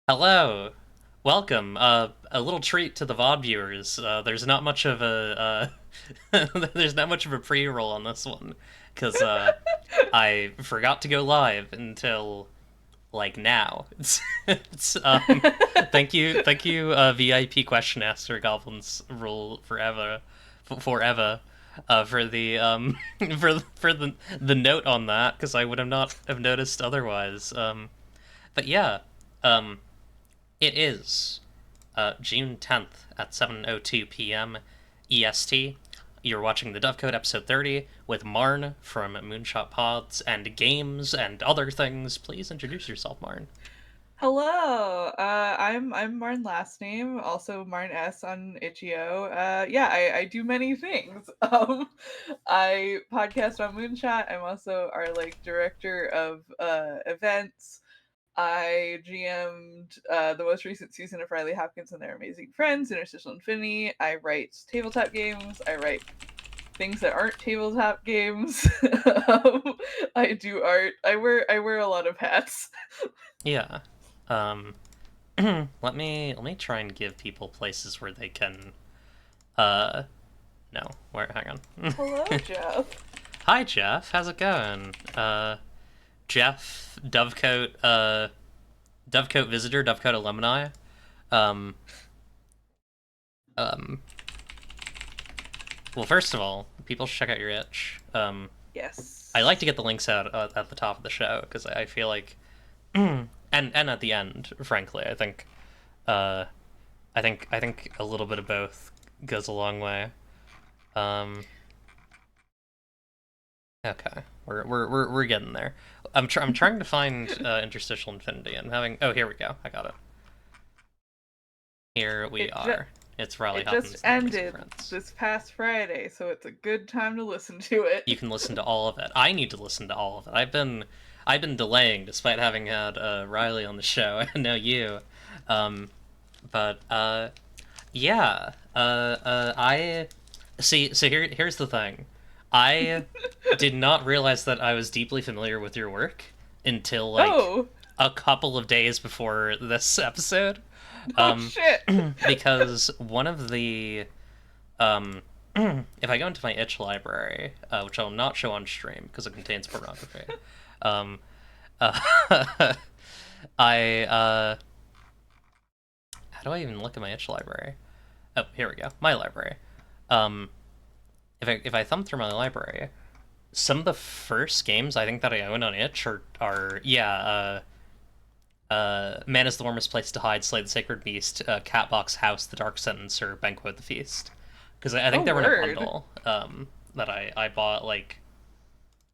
Hello, welcome. A little treat to the VOD viewers. There's not much of a there's not much of a pre-roll on this one because I forgot to go live until like now. Thank you, VIP question asker goblins rule forever, for the for the note on that because I would have not have noticed otherwise. But yeah, um. It is June 10th at 7:02 p.m. EST. You're watching the DOVECOTE episode 30 with Marn from Moonshot Pods and Games and other things. Please introduce yourself, Marn. Hello, I'm Marn last name, also Marn S on Itch.io. Yeah, I do many things. I podcast on Moonshot. I'm also our director of events. I GM'd the most recent season of Riley Hopkins and Their Amazing Friends, Interstitial Infinity. I write tabletop games. I write things that aren't tabletop games. um, I do art. I wear a lot of hats. Yeah. Um, let me try and give people places where they can. Uh, no, where? Hang on. Hello, Jeff. Hi, Jeff. How's it going? Jeff, Dovecote visitor, Dovecote alumni. Um, um, Well, first of all, people should check out your itch. I like to Yes. get the links out at the top of the show because I feel like, and at the end, frankly, uh, I think a little bit of both goes a long way. Um, okay, we're getting there. I'm trying to find Interstitial Infinity. I'm having here we go. I got it. Here we It just are. It's Riley it just Hopkins and their amazing ended friends. this past Friday, so it's a good time to listen to it. You can listen to all of it. I need to listen to all of it. I've been delaying despite having had Riley on the show and now you. Um, but yeah. I see. So here's the thing. I did not realize that I was deeply familiar with your work until like Oh, a couple of days before this episode. oh Um, shit. because one of the um, if I go into my itch library, which I'll not show on stream because it contains pornography, um, uh, I how do I even look at my itch library? Oh, here we go, my library. Um, if I thumb through my library, some of the first games I think that I own on itch are yeah. Man is the warmest place to hide, Slay the Sacred Beast, Catbox House, The Dark Sentence, or Banquet the Feast. Because I Oh think they were in a word. bundle that I bought, like,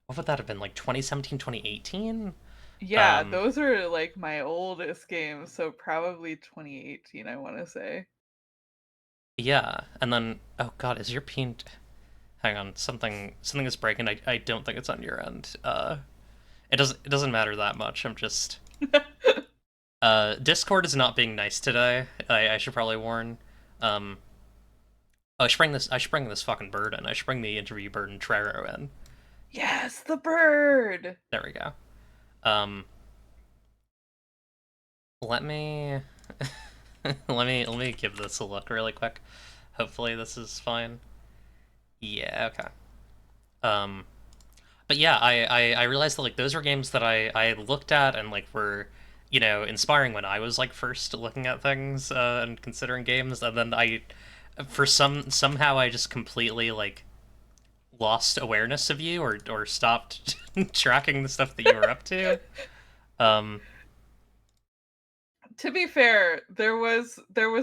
what would that have been, like 2017, 2018? Yeah, Um, those are like my oldest games, so probably 2018, I want to say. yeah, and then, oh god, is your paint. Hang on, something is breaking. I don't think it's on your end. It doesn't matter that much. I'm just Discord is not being nice today. I should probably warn. Um, oh, I should bring this fucking bird in. I should bring the interview bird and Trero in. Yes, the bird. There we go. Um, let me let me give this a look really quick. Hopefully this is fine. Yeah, okay. Um, but yeah, I realized that like those were games that I looked at and like were inspiring when I was like first looking at things and considering games, and then I for somehow I just completely like lost awareness of you or stopped tracking the stuff that you were up to. Um, To be fair, there was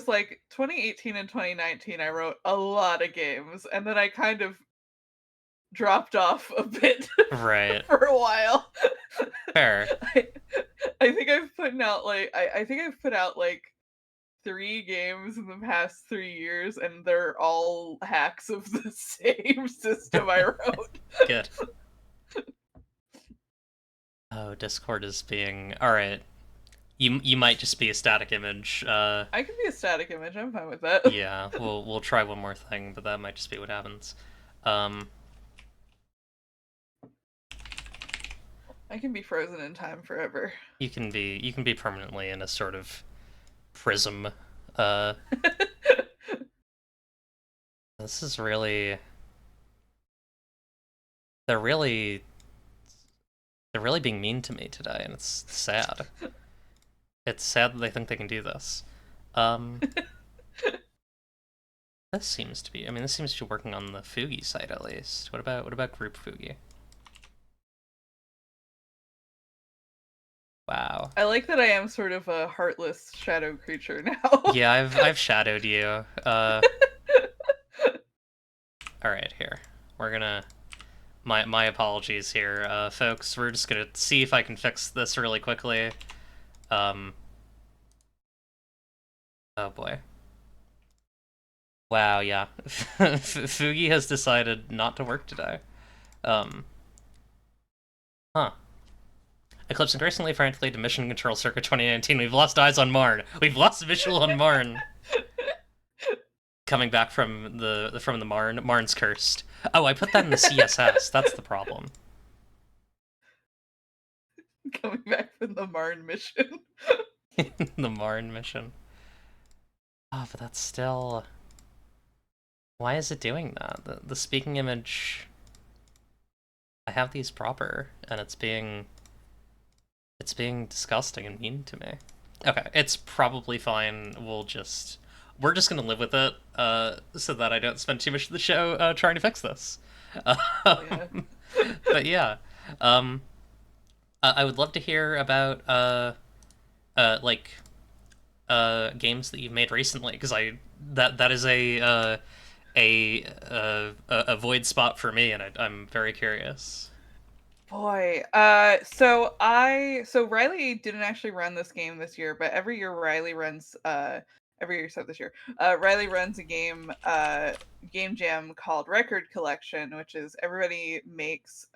like 2018 and 2019 I wrote a lot of games and then I kind of dropped off a bit right. for a while. Fair. I, I think I've put out like 3 games in the past 3 years, and they're all hacks of the same system I wrote. Good. Oh, Discord is being all right. You might just be a static image. I can be a static image. I'm fine with that. Yeah, we'll try one more thing, but that might just be what happens. Um, I can be frozen in time forever. you can be permanently in a sort of prism. This is really they're really they're really being mean to me today, and it's sad. It's sad that they think they can do this. Um, this seems to be. I mean, this seems to be working on the Fugi side at least. What about group Fugi? Wow. I like that I am sort of a heartless shadow creature now. Yeah, I've shadowed you. All right, here we're gonna. My apologies here, folks. We're just gonna see if I can fix this really quickly. Oh boy. Wow, yeah. Fugi has decided not to work today. Um, huh. Eclipse increasingly frantically to Mission Control Circuit 2019. We've lost eyes on Marn. We've lost visual on Marn. Coming back from the Marn. Marn's cursed. Oh, I put that in the CSS. That's the problem. Coming back from the Marn mission. The Marn mission. Oh, but that's still... Why is it doing that? The speaking image... I have these proper, and it's being disgusting and mean to me. Okay, it's probably fine. We're just gonna live with it, so that I don't spend too much of the show trying to fix this. Yeah. But yeah, I would love to hear about like games that you've made recently, because that is a void spot for me, and I'm very curious. Boy, so Riley didn't actually run this game this year, but every year Riley runs, every year except this year, Riley runs a game jam called Record Collection, which is everybody makes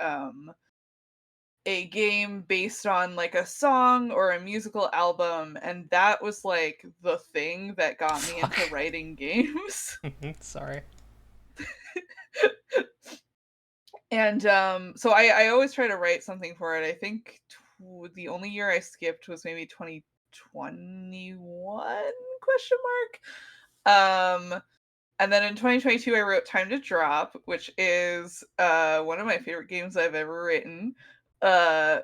a game based on like a song or a musical album, and that was like the thing that got me into Fuck. writing games. Sorry. And so I always try to write something for it. I think the only year I skipped was maybe 2021 question mark. And then in 2022 I wrote Time to Drop, which is one of my favorite games I've ever written.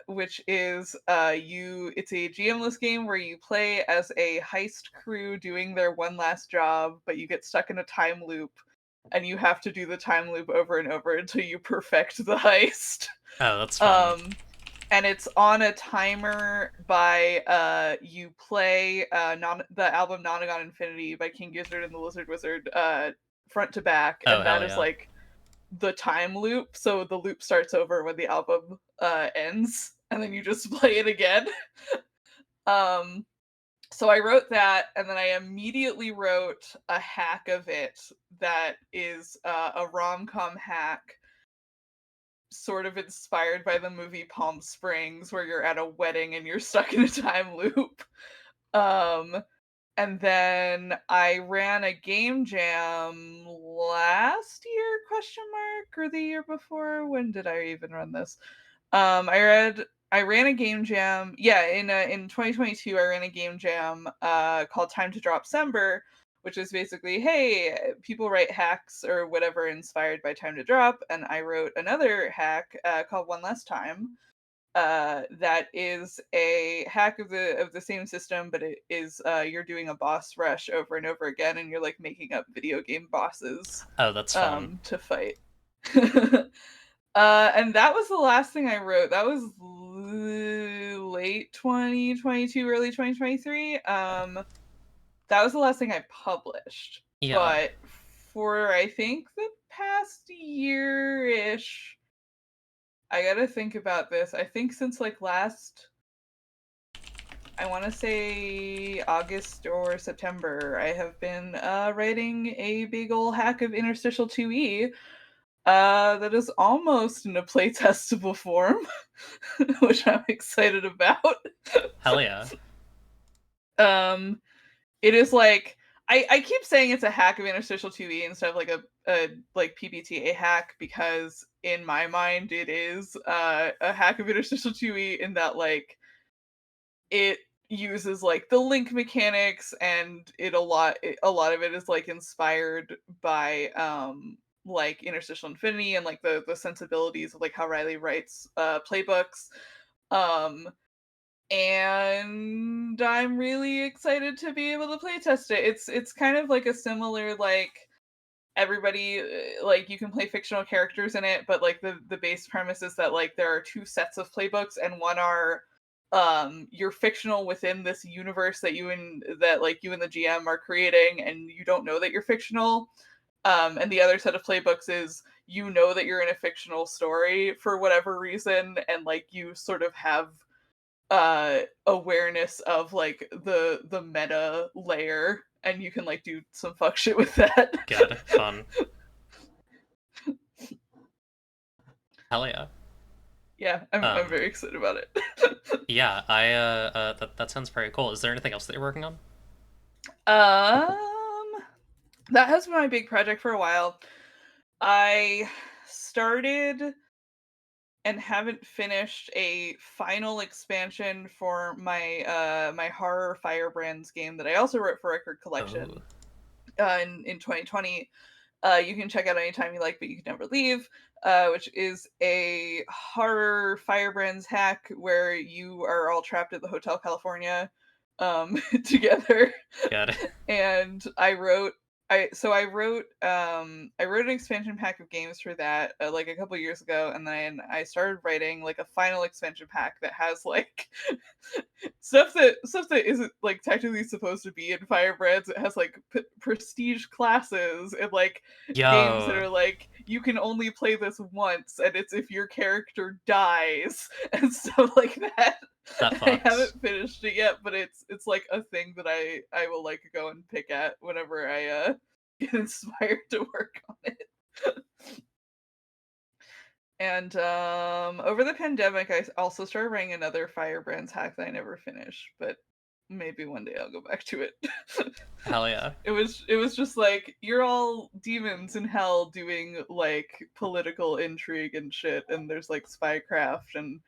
Which is it's a GM-less game where you play as a heist crew doing their one last job, but you get stuck in a time loop and you have to do the time loop over and over until you perfect the heist. Oh, that's fun. And it's on a timer by you play the album Nonagon Infinity by King Gizzard and the Lizard Wizard front to back, Oh, and that hell is yeah. like the time loop. So the loop starts over when the album ends, and then you just play it again. um so I wrote that, and then I immediately wrote a hack of it that is a rom-com hack, sort of inspired by the movie Palm Springs, where you're at a wedding and you're stuck in a time loop. Um, and then I ran a game jam last year, question mark, or the year before. When did I even run this? I ran a game jam. Yeah, in 2022 I ran a game jam called Time to Drop Sember, which is basically, hey, people write hacks or whatever inspired by Time to Drop, and I wrote another hack called One Last Time. That is a hack of the same system, but it is you're doing a boss rush over and over again, and you're like making up video game bosses Oh, that's fun. to fight. And that was the last thing I wrote. That was late 2022, early 2023. That was the last thing I published. Yeah. But for I think the past year-ish, I gotta think about this. I think since like last, I want to say August or September, I have been writing a big ol' hack of interstitial 2e that is almost in a playtestable form, which I'm excited about. Hell yeah. um, it is like I keep saying it's a hack of interstitial 2e instead of like a like PBTA hack, because in my mind it is a hack of interstitial 2e in that like it uses like the link mechanics, and a lot of it is like inspired by like Interstitial Infinity and like the sensibilities of like how Riley writes playbooks. Um and I'm really excited to be able to play test it. It's kind of like a similar like everybody like you can play fictional characters in it, but like the base premise is that like there are two sets of playbooks, and one are you're fictional within this universe that you and the GM are creating, and you don't know that you're fictional. And the other set of playbooks is you know that you're in a fictional story for whatever reason, and like you sort of have awareness of like the meta layer, and you can like do some fuck shit with that. Good, fun. Hell yeah. Yeah, I'm Um, very excited about it. yeah, that sounds very cool. Is there anything else that you're working on? um that has been my big project for a while. I started and haven't finished a final expansion for my horror Firebrands game that I also wrote for Record Oh, Collection in 2020. You can check out anytime you like, but you can never leave. Which is a horror Firebrands hack where you are all trapped at the Hotel California together. good. And I wrote an expansion pack of games for that like a couple years ago, and then I started writing like a final expansion pack that has like stuff that isn't like technically supposed to be in Firebrands. It has like prestige classes and like games that Yo, are like you can only play this once, and it's if your character dies and stuff like that. that I fucks. haven't finished it yet, but it's like a thing that I will like go and pick at whenever I get inspired to work on it. And over the pandemic, I also started writing another Firebrands hack that I never finished, but maybe one day I'll go back to it. Hell yeah. It was just like you're all demons in hell doing like political intrigue and shit, and there's like spycraft, and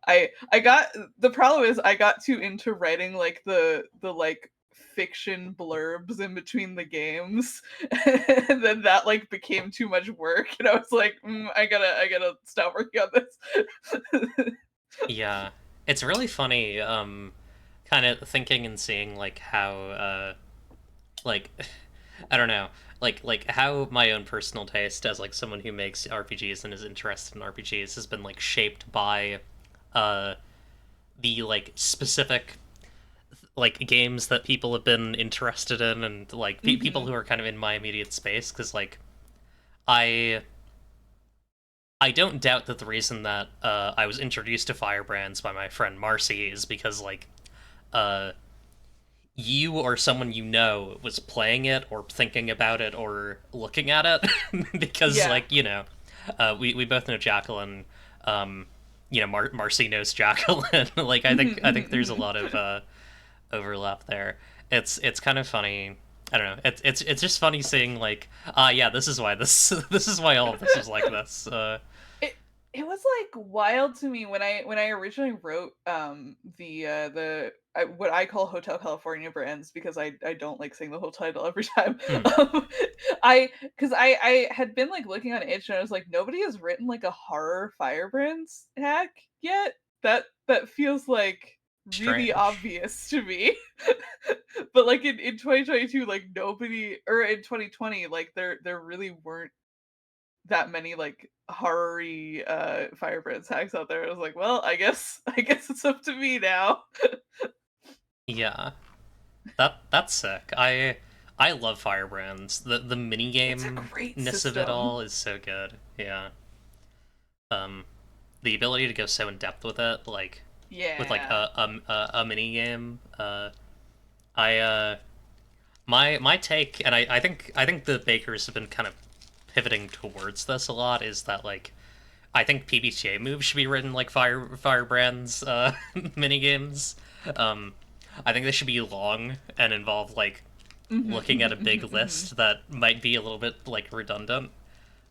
I got the problem is I got too into writing like the like fiction blurbs in between the games, and then that like became too much work, and I was like, I gotta stop working on this. Yeah. It's really funny, kind of thinking and seeing like how like I don't know, like how my own personal taste as like someone who makes RPGs and is interested in RPGs has been like shaped by uh the like specific like games that people have been interested in, and like people Hmm. who are kind of in my immediate space, because like I I don't doubt that the reason that I was introduced to Firebrands by my friend Marcy is because like uh you or someone you know was playing it or thinking about it or looking at it because Yeah. like we both know Jacqueline, um Marcy knows Jacqueline. Like Hmm. I think there's a Hmm. lot of overlap there. It's kind of funny. I don't know. It's just funny seeing like yeah, this is why this this is why all of this is like this. it it was like wild to me when I originally wrote what I call Hotel California brands, because I don't like saying the whole title every time. Hmm, um, I because I had been like looking on itch, and I was like, nobody has written like a horror firebrands hack yet. That feels like really strange. obvious to me. But like in 2022, like nobody, or in 2020, like there really weren't that many like horror-y Firebrands hacks out there. I was like, well, I guess it's up to me now. Yeah, that's sick. I love Firebrands. The mini It's a great ness of it system. all is so good. Yeah. Um, the ability to go so in depth with it, like with like Yeah. a mini game. I my take, and I think the bakers have been kind of pivoting towards this a lot. Is that like I think PBTA moves should be written like Firebrands mini games. Um, I think they should be long and involve like Hmm. looking at a Hmm. big Hmm. list that might be a little bit like redundant.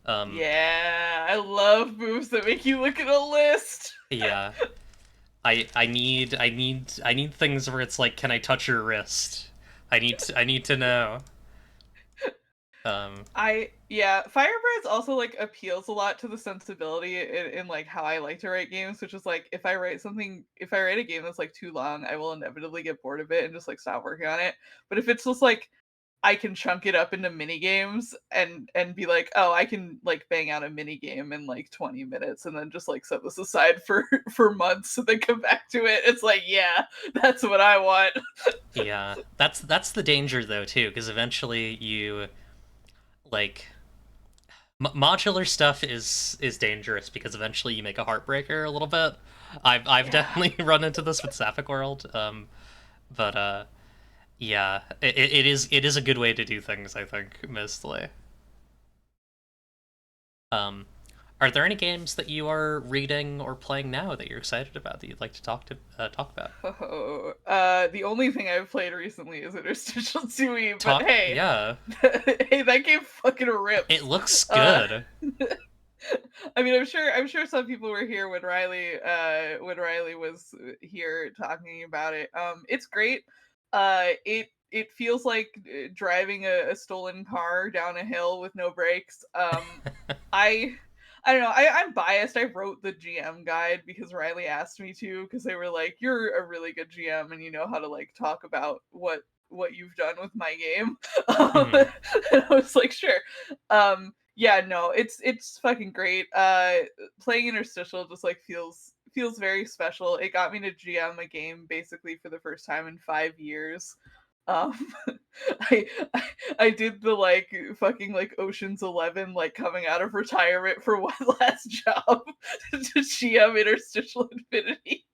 Um, Yeah, I love moves that make you look at a list. yeah. I need things where it's like, can I touch your wrist? I need to know. Um, Yeah, Firebirds also like appeals a lot to the sensibility in like how I like to write games, which is like if I write a game that's like too long, I will inevitably get bored of it and just like stop working on it. But if it's just like I can chunk it up into mini games and be like, oh, I can like bang out a mini game in like 20 minutes and then just like set this aside for for months and then come back to it. It's like, yeah, that's what I want. yeah, that's the danger though too, because eventually you like modular stuff is dangerous because eventually you make a heartbreaker a little bit. I've Yeah. definitely run into this with Sapphic World, but yeah, it is a good way to do things, I think, mostly. Um, are there any games that you are reading or playing now that you're excited about that you'd like to talk about? Oh, the only thing I've played recently is Interstitial 2E, but Talk, hey, yeah, hey, that game fucking it rips. looks Uh, good. I mean, I'm sure some people were here when Riley was here talking about it. It's great. It feels like driving a stolen car down a hill with no brakes. I I don't know. I'm biased. I wrote the GM guide because Riley asked me to because they were like, "You're a really good GM and you know how to like talk about what you've done with my game." Mhm. And I was like, "Sure." Yeah, no, it's fucking great. Playing Interstitial just like feels very special. It got me to GM a game basically for the first time in 5 years. Um, I, I I did the like fucking like Ocean's 11 like coming out of retirement for one last job to GM Interstitial Infinity.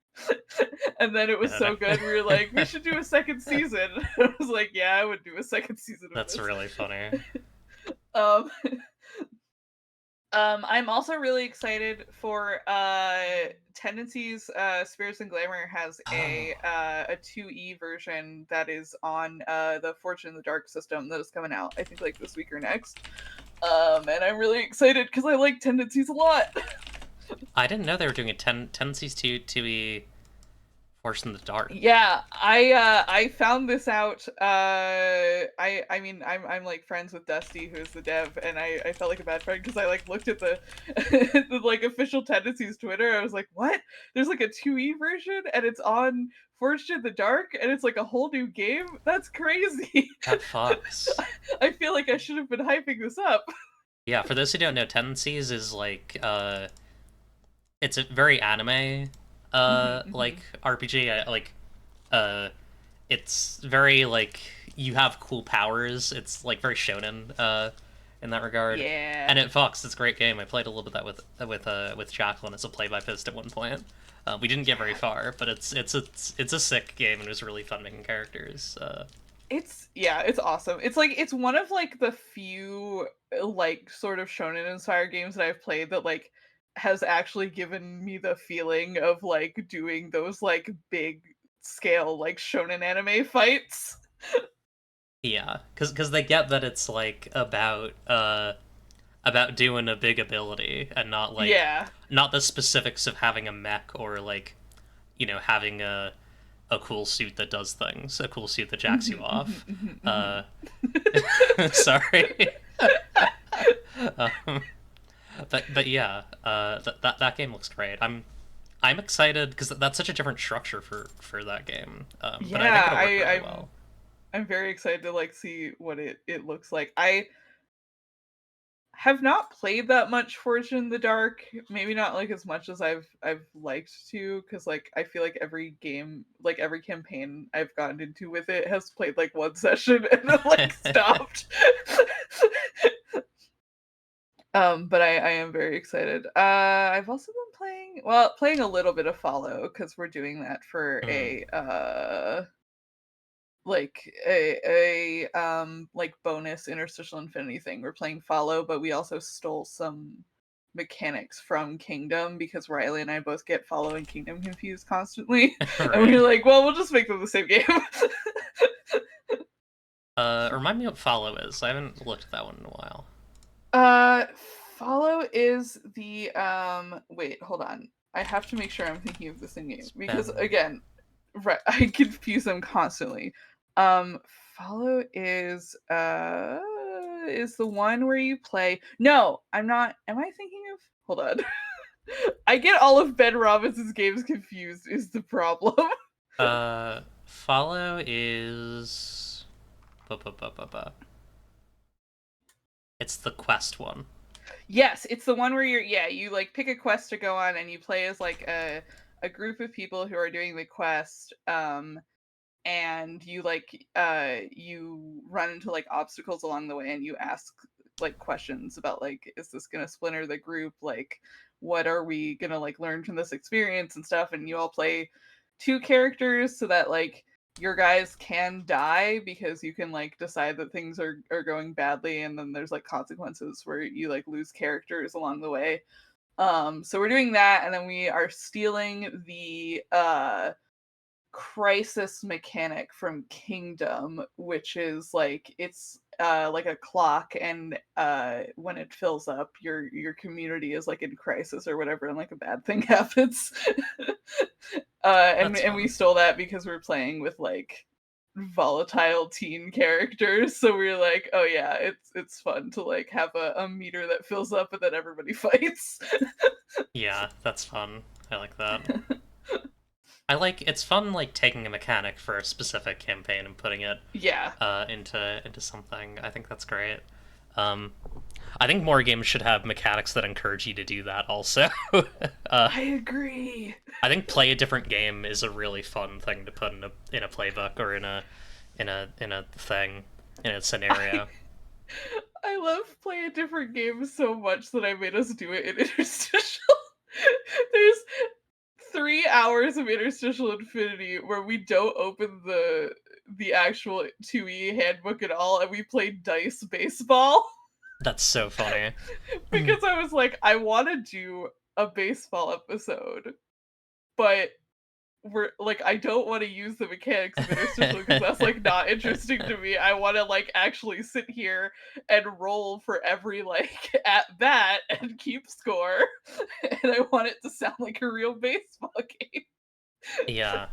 And then it was so God. good. We were like, we should do a second season. I was like, yeah, I would do a second season of That's this. really funny. Um, I'm also really excited for Tendencies. Spirits and Glamour has Oh, a 2E version that is on the Fortune in the Dark system that is coming out, I think like this week or next. And I'm really excited because I like Tendencies a lot. I didn't know they were doing a tendencies to be forced in the dark. Yeah, I found this out. I mean I'm like friends with Dusty, who's the dev, and I felt like a bad friend because I like looked at the the like official Tendencies Twitter. I was like, what? There's like a 2E version and it's on Forged in the Dark and it's like a whole new game? That's crazy. That fucks. I feel like I should have been hyping this up. Yeah, for those who don't know, tendencies is like it's a very anime Mhm, like mhm. RPG. Like uh, it's very like you have cool powers. It's like very shonen in that regard. Yeah. And it fucks. It's a great game. I played a little bit that with Jacqueline as a play by fist at one point. We didn't get very Yeah. far, but it's a sick game and it was really fun making characters. It's yeah, it's awesome. It's like it's one of like the few like sort of shonen inspired games that I've played that like has actually given me the feeling of like doing those like big scale like shonen anime fights. Yeah, because they get that it's like about doing a big ability and not like Yeah. not the specifics of having a mech or like having a cool suit that does things, a cool suit that jacks you Mhm, mhm, off. mhm, Uh, mhm. sorry. um, but yeah, that game looks great. I'm excited because that's such a different structure for that game. But I think Yeah, it'll work really well. I'm very excited to like see what it looks like. I have not played that much Fortune in the Dark. Maybe not like as much as I've liked to, because like I feel like every game, like every campaign I've gotten into with it has played like one session and then like stopped. But I am very excited. I've also been playing a little bit of Follow because we're doing that for Mm, a like a like bonus interstitial infinity thing. We're playing follow, but we also stole some mechanics from Kingdom because Riley and I both get follow and Kingdom confused constantly. And we right. were like, well, we'll just make them the same game. Remind me what follow is. I haven't looked at that one in a while. uh Follow is the wait, hold on. I have to make sure I'm thinking of this in game because Spend. again, right, I confuse them constantly. Follow is the one where you play. No, I'm not. Am I thinking of? Hold on. I get all of Ben Robinson's games confused. Is the problem? Follow is. It's the quest one. Yes, it's the one where you like pick a quest to go on and you play as like a group of people who are doing the quest. And you like you run into like obstacles along the way and you ask like questions about like is this gonna splinter the group, like what are we gonna like learn from this experience and stuff, and you all play two characters so that like your guys can die because you can like decide that things are going badly, and then there's like consequences where you like lose characters along the way. So we're doing that, and then we are stealing the crisis mechanic from Kingdom, which is like it's like a clock, and when it fills up, your community is like in crisis or whatever, and like a bad thing happens. That's And we fun. stole that because we're playing with like volatile teen characters, so we are like, oh yeah, it's fun to like have a meter that fills up and then everybody fights. Yeah, that's fun. I like that. I like it's fun like taking a mechanic for a specific campaign and putting it Yeah, into something. I think that's great. Um, I think more games should have mechanics that encourage you to do that. Also, I agree. I think play a different game is a really fun thing to put in a playbook or in a thing in a I scenario. I love play a different game so much that I made us do it in interstitial. There's 3 hours of interstitial infinity where we don't open the actual 2E handbook at all, and we play dice baseball. That's so funny. Because I was like, I want to do a baseball episode, but we're like, I don't want to use the mechanics of interstitial because that's like not interesting to me. I want to like actually sit here and roll for every like at bat and keep score, and I want it to sound like a real baseball game. Yeah,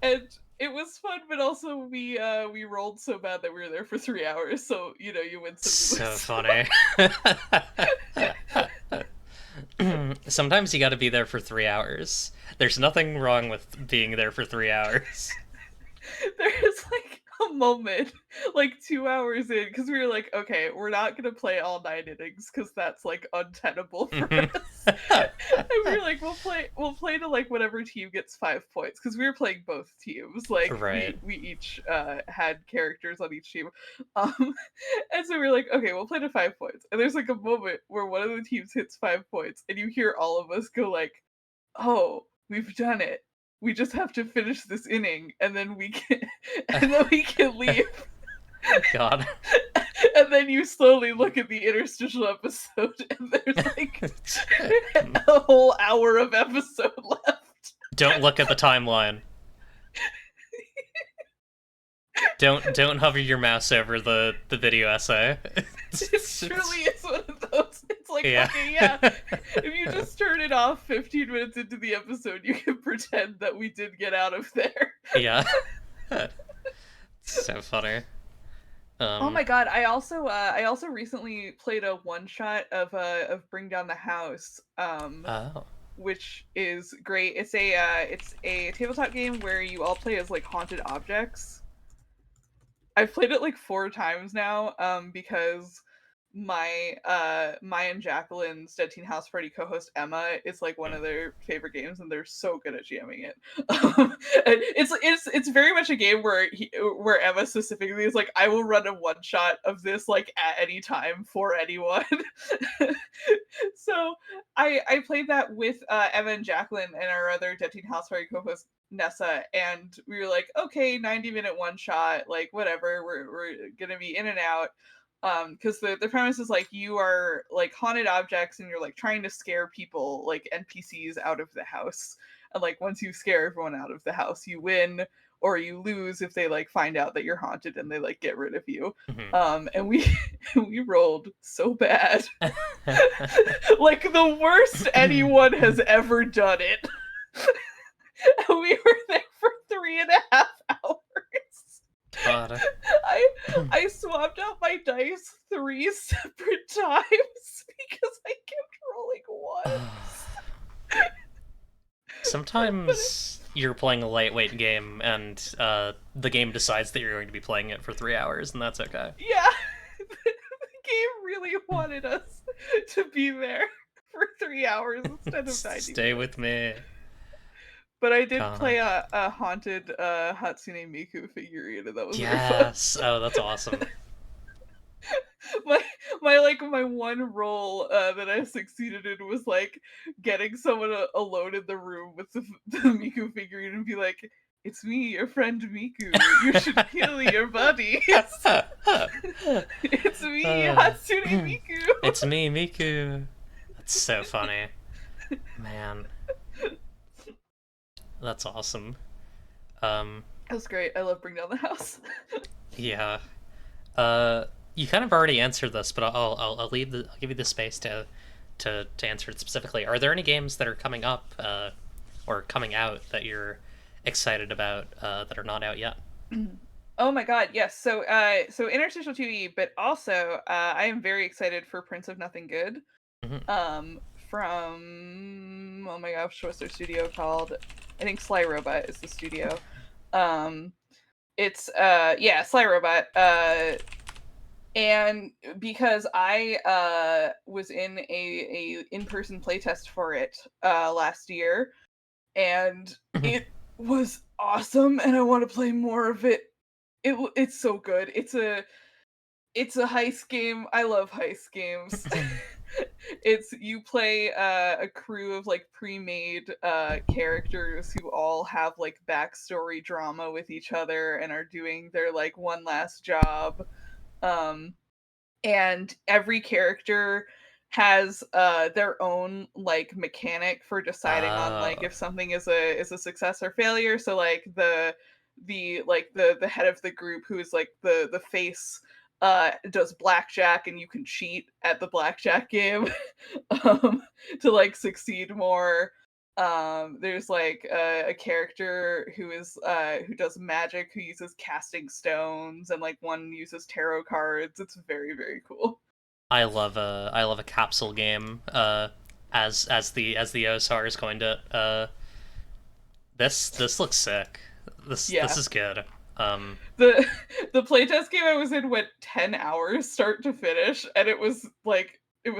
And it was fun, but also we rolled so bad that we were there for 3 hours. So you know, you win some, you so lose. funny. Sometimes you got to be there for 3 hours. There's nothing wrong with being there for 3 hours. There is like a moment, like 2 hours in, because we were like, okay, we're not gonna play all 9 innings because that's like untenable for us. And we were like, we'll play to like whatever team gets 5 points because we were playing both teams. Like Right. we each had characters on each team, um, and so we were like, okay, we'll play to 5 points. And there's like a moment where one of the teams hits 5 points, and you hear all of us go like, oh, we've done it. We just have to finish this inning, and then we can, and then we can leave. God. And then you slowly look at the interstitial episode, and there's like a whole hour of episode left. Don't look at the timeline. Don't hover your mouse over the video essay. It truly is one of those. It's like, Yeah. okay, yeah, if you just turn it off 15 minutes into the episode, you can pretend that we did get out of there. Yeah. So funny. Oh Um. my god, I also recently played a one shot of Bring Down the House, Oh. which is great. It's a tabletop game where you all play as like haunted objects. I've played it like 4 times now, because my and Jacqueline's Dead Teen House Party co-host Emma is like one Hmm. of their favorite games, and they're so good at jamming it. It's very much a game where Emma specifically is like, I will run a one shot of this like at any time for anyone. So I played that with Emma and Jacqueline and our other Dead Teen House Party co-host Nessa, and we were like, okay, 90-minute one shot, like whatever, we're gonna be in and out. Because the premise is like you are like haunted objects and you're like trying to scare people like NPCs out of the house. And like once you scare everyone out of the house, you win, or you lose if they like find out that you're haunted and they like get rid of you. And we we rolled so bad. Like the worst anyone has ever done it. And we were there for 3.5 hours. God. I swapped out my dice 3 separate times because I kept rolling ones. Sometimes you're playing a lightweight game and the game decides that you're going to be playing it for 3 hours, and that's okay. Yeah, the game really wanted us to be there for 3 hours instead of 90 Stay with me. But I did play a haunted Hatsune Miku figurine, and that was very fun. Yes. Oh, that's awesome. my one role that I succeeded in was like getting someone alone in the room with the Miku figurine and be like, "It's me, your friend Miku. You should heal your buddies. It's me, Hatsune Miku. It's me, Miku." That's so funny, man. That's awesome. That was great. I love Bring Down the House. Yeah. You kind of already answered this, but I'll give you the space to answer it specifically. Are there any games that are coming up or coming out that you're excited about that are not out yet? Oh my god, yes. So interstitial 2E, but also I am very excited for Prince of Nothing Good. From oh my gosh, what's their studio called? I think Sly Robot is the studio. It's Sly Robot. And because I was in a in-person playtest for it last year, and it was awesome, and I want to play more of it. It's so good. It's a heist game. I love heist games. It's you play a crew of like pre-made characters who all have like backstory drama with each other and are doing their like one last job. And every character has their own like mechanic for deciding on like if something is a success or failure. So like the head of the group, who is like the face, does blackjack, and you can cheat at the blackjack game to like succeed more. There's like a character who does magic, who uses casting stones, and like one uses tarot cards. It's very, very cool. I love a capsule game. As the OSR is going to this looks sick. This is good. The playtest game I was in went 10 hours start to finish, and it was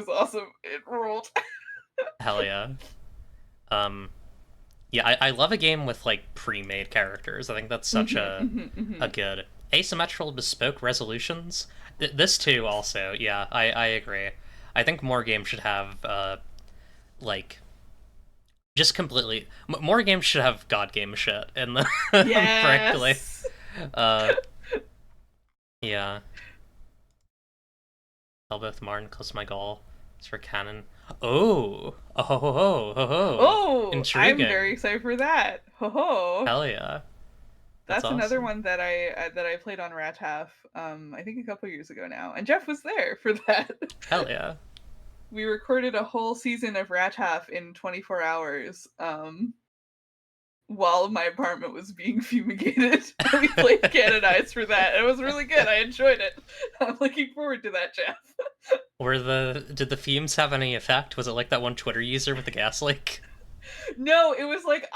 awesome. It ruled. Hell yeah. Yeah, I love a game with like pre-made characters. I think that's such a good asymmetrical bespoke resolutions. This too also. Yeah, I agree. I think more games should have like just completely more games should have god game shit in the frankly. Yeah. Elboth Marn close to my goal. It's for canon. Oh, intriguing. I'm very excited for that. Hell yeah. That's awesome. Another one that I played on Rat Half, I think a couple years ago now, and Jeff was there for that. Hell yeah. We recorded a whole season of Rat Half in 24 hours, while my apartment was being fumigated. We played Canonized for that. It was really good. I enjoyed it. I'm looking forward to that, Jeff. Did the fumes have any effect? Was it like that one Twitter user with the gas leak? No, it was like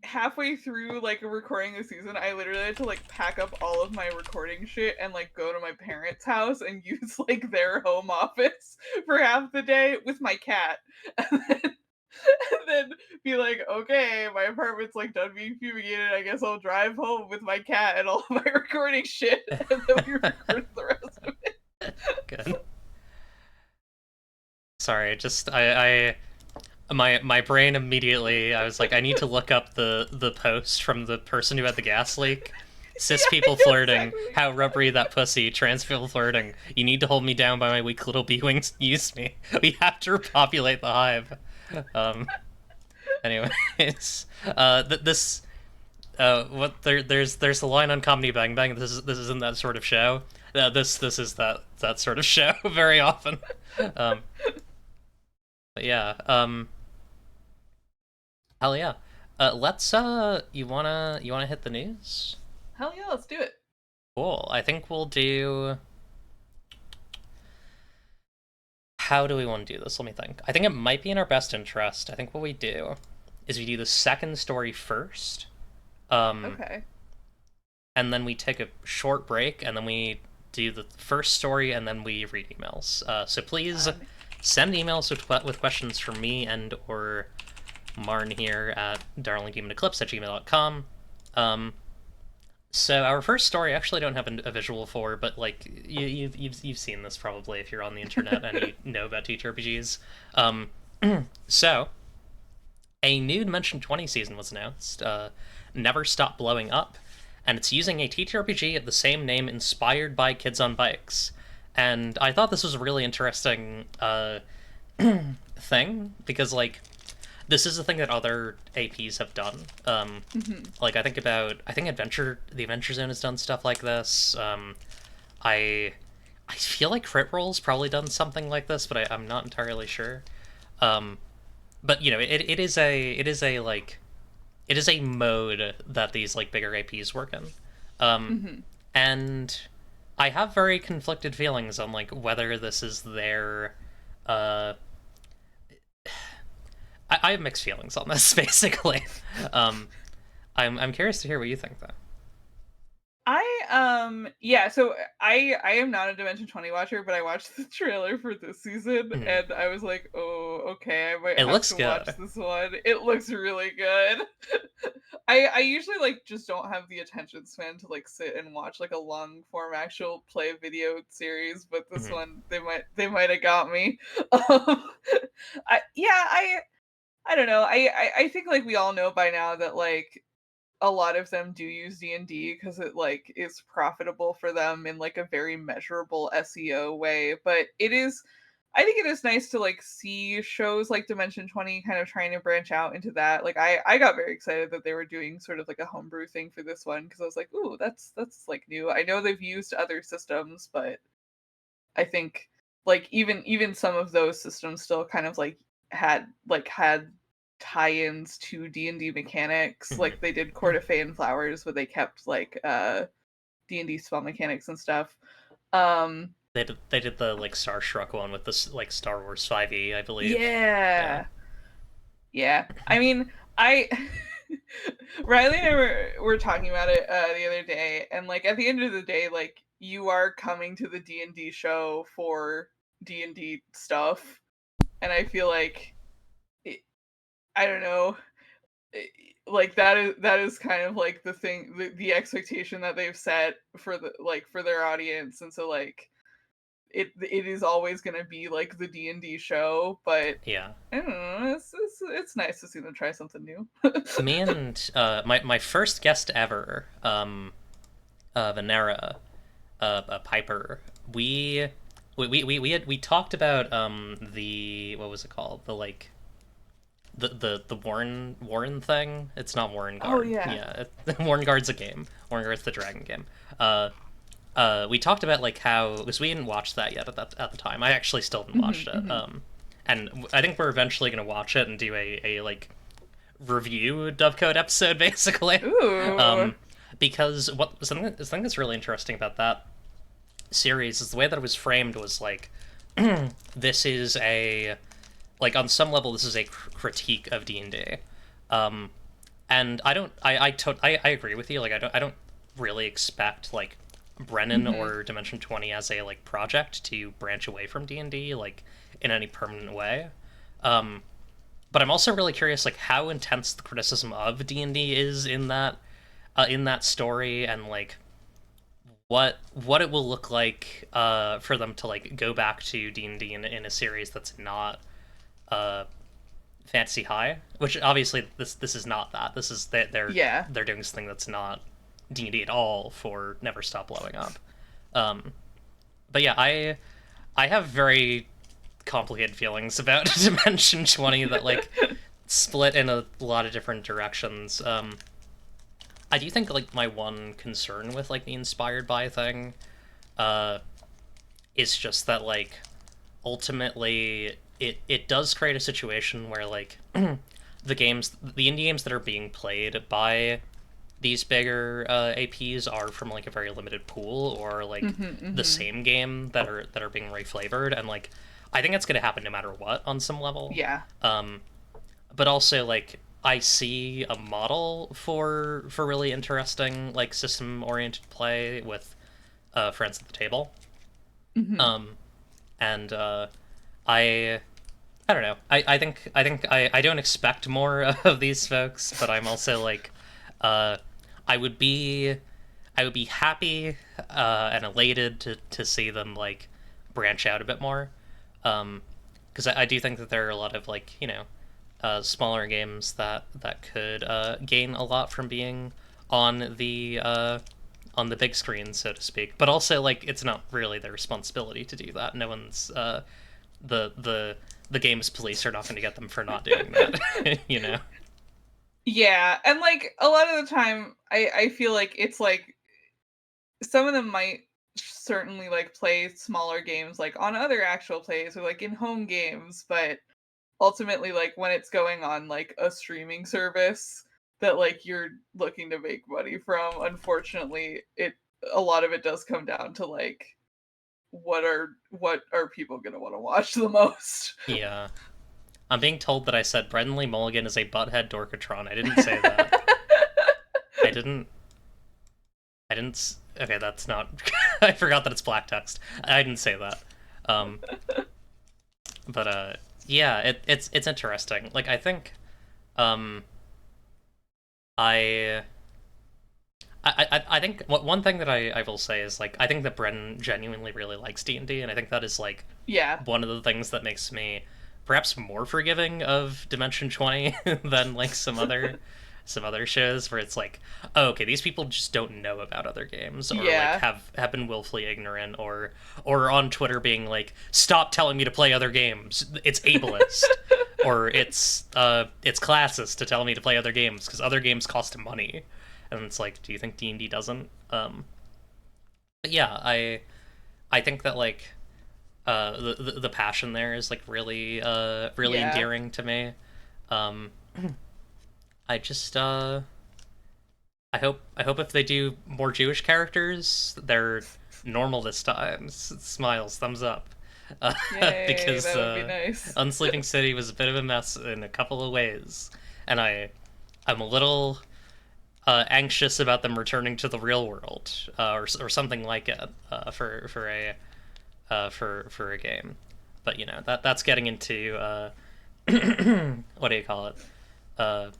halfway through like recording the season, I literally had to like pack up all of my recording shit and like go to my parents' house and use like their home office for half the day with my cat. And then be like, okay, my apartment's like done being fumigated. I guess I'll drive home with my cat and all of my recording shit, and then we recorded the rest of it. Good. Sorry, just my brain immediately, I was like, I need to look up the post from the person who had the gas leak. Cis people flirting, exactly. How rubbery that pussy, trans people flirting. You need to hold me down by my weak little bee wings, use me. We have to repopulate the hive. Anyways, this there's the line on Comedy Bang Bang. This isn't that sort of show. This is that sort of show very often. Um, but yeah. Hell yeah. Let's you wanna hit the news? Hell yeah, let's do it. Cool. I think we'll do. How do we want to do this? Let me think. I think it might be in our best interest. I think what we do is we do the second story first. Okay. And then we take a short break, and then we do the first story, and then we read emails. So please send emails with questions from me and or Marn here at darlingdemoneclipse@gmail.com. So our first story, I actually don't have a visual for, but like you've seen this probably if you're on the internet and you know about TTRPGs. So a new Dimension 20 season was announced. Never Stop Blowing Up, and it's using a TTRPG of the same name inspired by Kids on Bikes. And I thought this was a really interesting thing because like this is a thing that other APs have done. Like I think the Adventure Zone has done stuff like this. I feel like Crit Roll's probably done something like this, but I'm not entirely sure. But you know, it is a mode that these like bigger APs work in. And I have very conflicted feelings on like whether this is their I have mixed feelings on this, basically. I'm curious to hear what you think, though. So I am not a Dimension 20 watcher, but I watched the trailer for this season and I was like, oh, okay, I might have to watch this one. It looks really good. I usually like just don't have the attention span to like sit and watch like a long form actual play video series, but this one they might have got me. I don't know. I think like we all know by now that like a lot of them do use D&D because it like is profitable for them in like a very measurable SEO way. But I think it is nice to like see shows like Dimension 20 kind of trying to branch out into that. Like I got very excited that they were doing sort of like a homebrew thing for this one because I was like, ooh, that's like new. I know they've used other systems, but I think like even some of those systems still kind of like had tie-ins to D&D mechanics. Like they did Court of Fey and Flowers, but they kept like D&D spell mechanics and stuff. They did the like Starstruck one with this like Star Wars 5e, I believe. Yeah. I mean, Riley and I were talking about it the other day, and like at the end of the day, like you are coming to the D&D show for D&D stuff, and I feel like I don't know, like that is kind of like the thing, the expectation that they've set for their audience, and so like it is always going to be like the D&D show, but yeah, I don't know, it's nice to see them try something new. Me and my first guest ever, Venera, Piper, we talked about the, what was it called, the like the Warren thing. It's not Warren Guard. Oh yeah. Warren Guard's a game. Warren Guard's the dragon game. We talked about like how, because we didn't watch that yet at the time. I actually still haven't watched it. And I think we're eventually gonna watch it and do a like review DOVECOTE episode, basically. Ooh. Because something that's really interesting about that series is the way that it was framed was like this is a, like on some level this is a critique of D&D. And I agree with you. Like I don't really expect like Brennan or Dimension 20 as a like project to branch away from D&D like in any permanent way. But I'm also really curious like how intense the criticism of D&D is in that story, and like what it will look like for them to like go back to D&D in a series that's not Fantasy High, which obviously this is not that. This is they're doing something that's not D&D at all for Never Stop Blowing Up. But yeah, I have very complicated feelings about Dimension 20 that like split in a lot of different directions. I do think like my one concern with like the inspired by thing, uh, is just that like ultimately it does create a situation where like the indie games that are being played by these bigger APs are from like a very limited pool, or like the same game that are being reflavored, and like I think it's going to happen no matter what on some level. Yeah. But also like I see a model for really interesting like system oriented play with friends at the table. And I I don't know. I don't expect more of these folks, but I'm also like, uh, I would be I would be happy and elated to see them like branch out a bit more, because I do think that there are a lot of like smaller games that could gain a lot from being on the big screen, so to speak. But also like it's not really their responsibility to do that. No one's the game's police are not going to get them for not doing that. Yeah, and like a lot of the time I feel like it's like some of them might certainly like play smaller games like on other actual plays or like in home games, but ultimately like when it's going on like a streaming service that like you're looking to make money from, unfortunately it a lot of it does come down to like what are people going to want to watch the most. Yeah. I'm being told that I said Brendan Lee Mulligan is a butthead Dorkatron. I didn't say that. I didn't. Okay, that's not. I forgot that it's black text. I didn't say that. Um, but yeah, it's interesting. Like I think, um, I. I think one thing that I will say is like I think that Brennan genuinely really likes D&D, and I think that is like Yeah. one of the things that makes me perhaps more forgiving of Dimension 20 than like some other shows where it's like, oh, okay, these people just don't know about other games, or like Yeah. have been willfully ignorant, or on Twitter being like, stop telling me to play other games, it's ableist, or it's classist to tell me to play other games because other games cost money. And it's like, do you think D&D doesn't? But yeah, I think that like the passion there is like really Yeah. endearing to me. Um, I just I hope if they do more Jewish characters, they're normal this time. Smiles, thumbs up. Yay, Because that would be nice. Unsleeping City was a bit of a mess in a couple of ways, and I'm a little anxious about them returning to the real world, or something like it, for a game. But that's getting into what do you call it? Uh,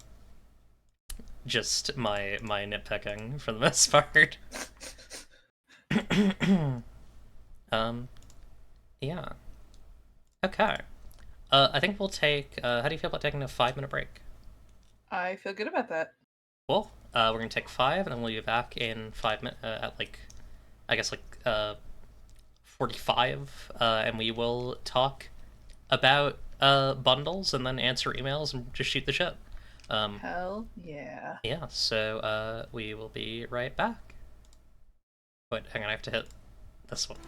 just my nitpicking for the most part. um, yeah. Okay. I think we'll take. How do you feel about taking a 5 minute break? I feel good about that. Cool. We're gonna take five, and then we'll be back in 5 minutes. At like, I guess like 45, and we will talk about bundles, and then answer emails, and just shoot the shit. Hell yeah. Yeah. So we will be right back. Wait, hang on. I have to hit this one.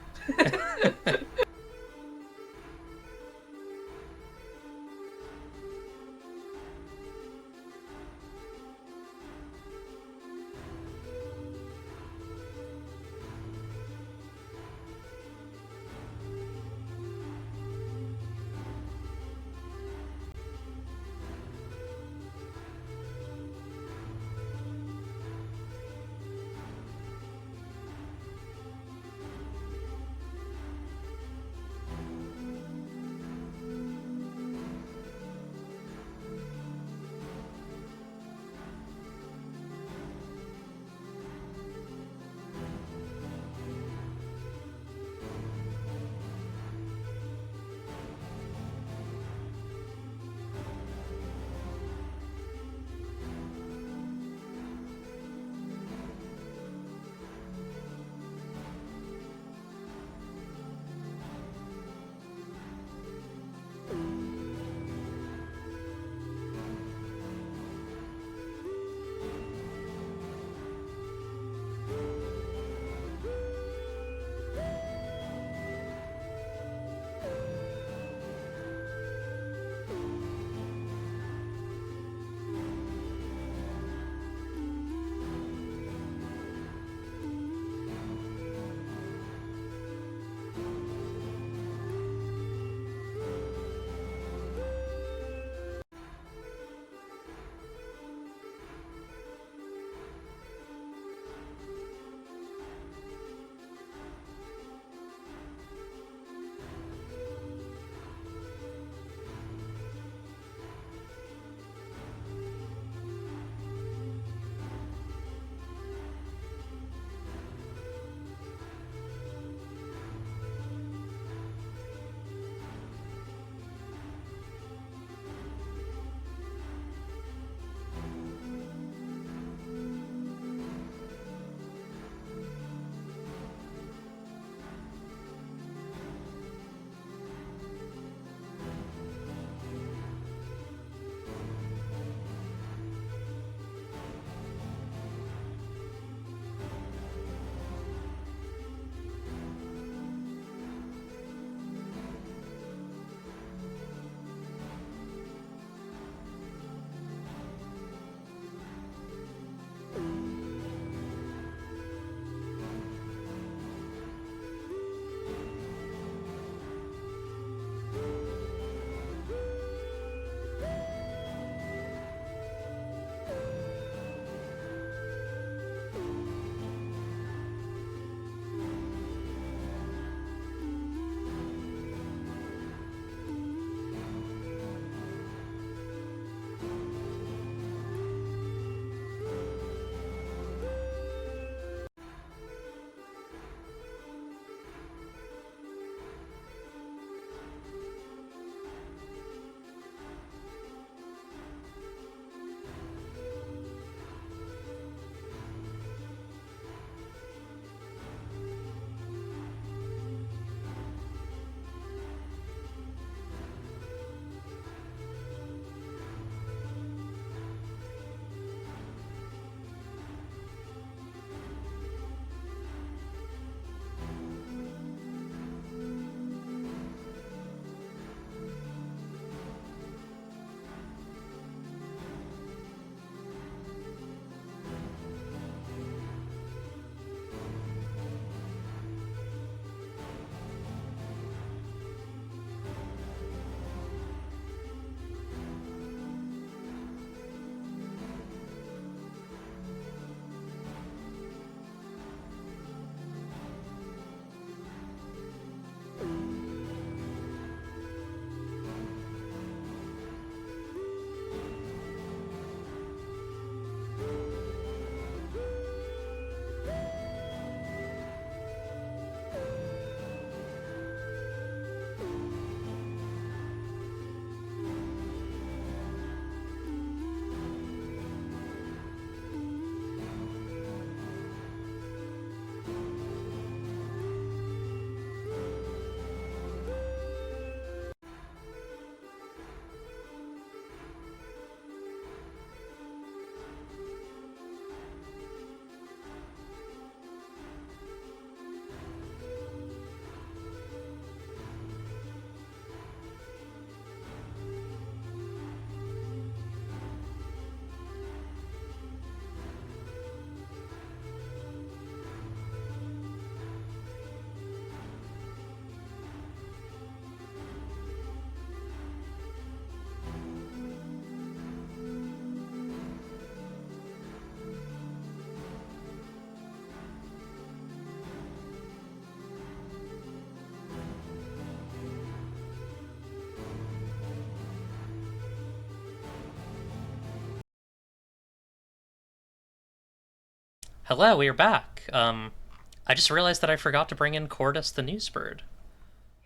Hello, we are back. I just realized that I forgot to bring in Cordus the newsbird.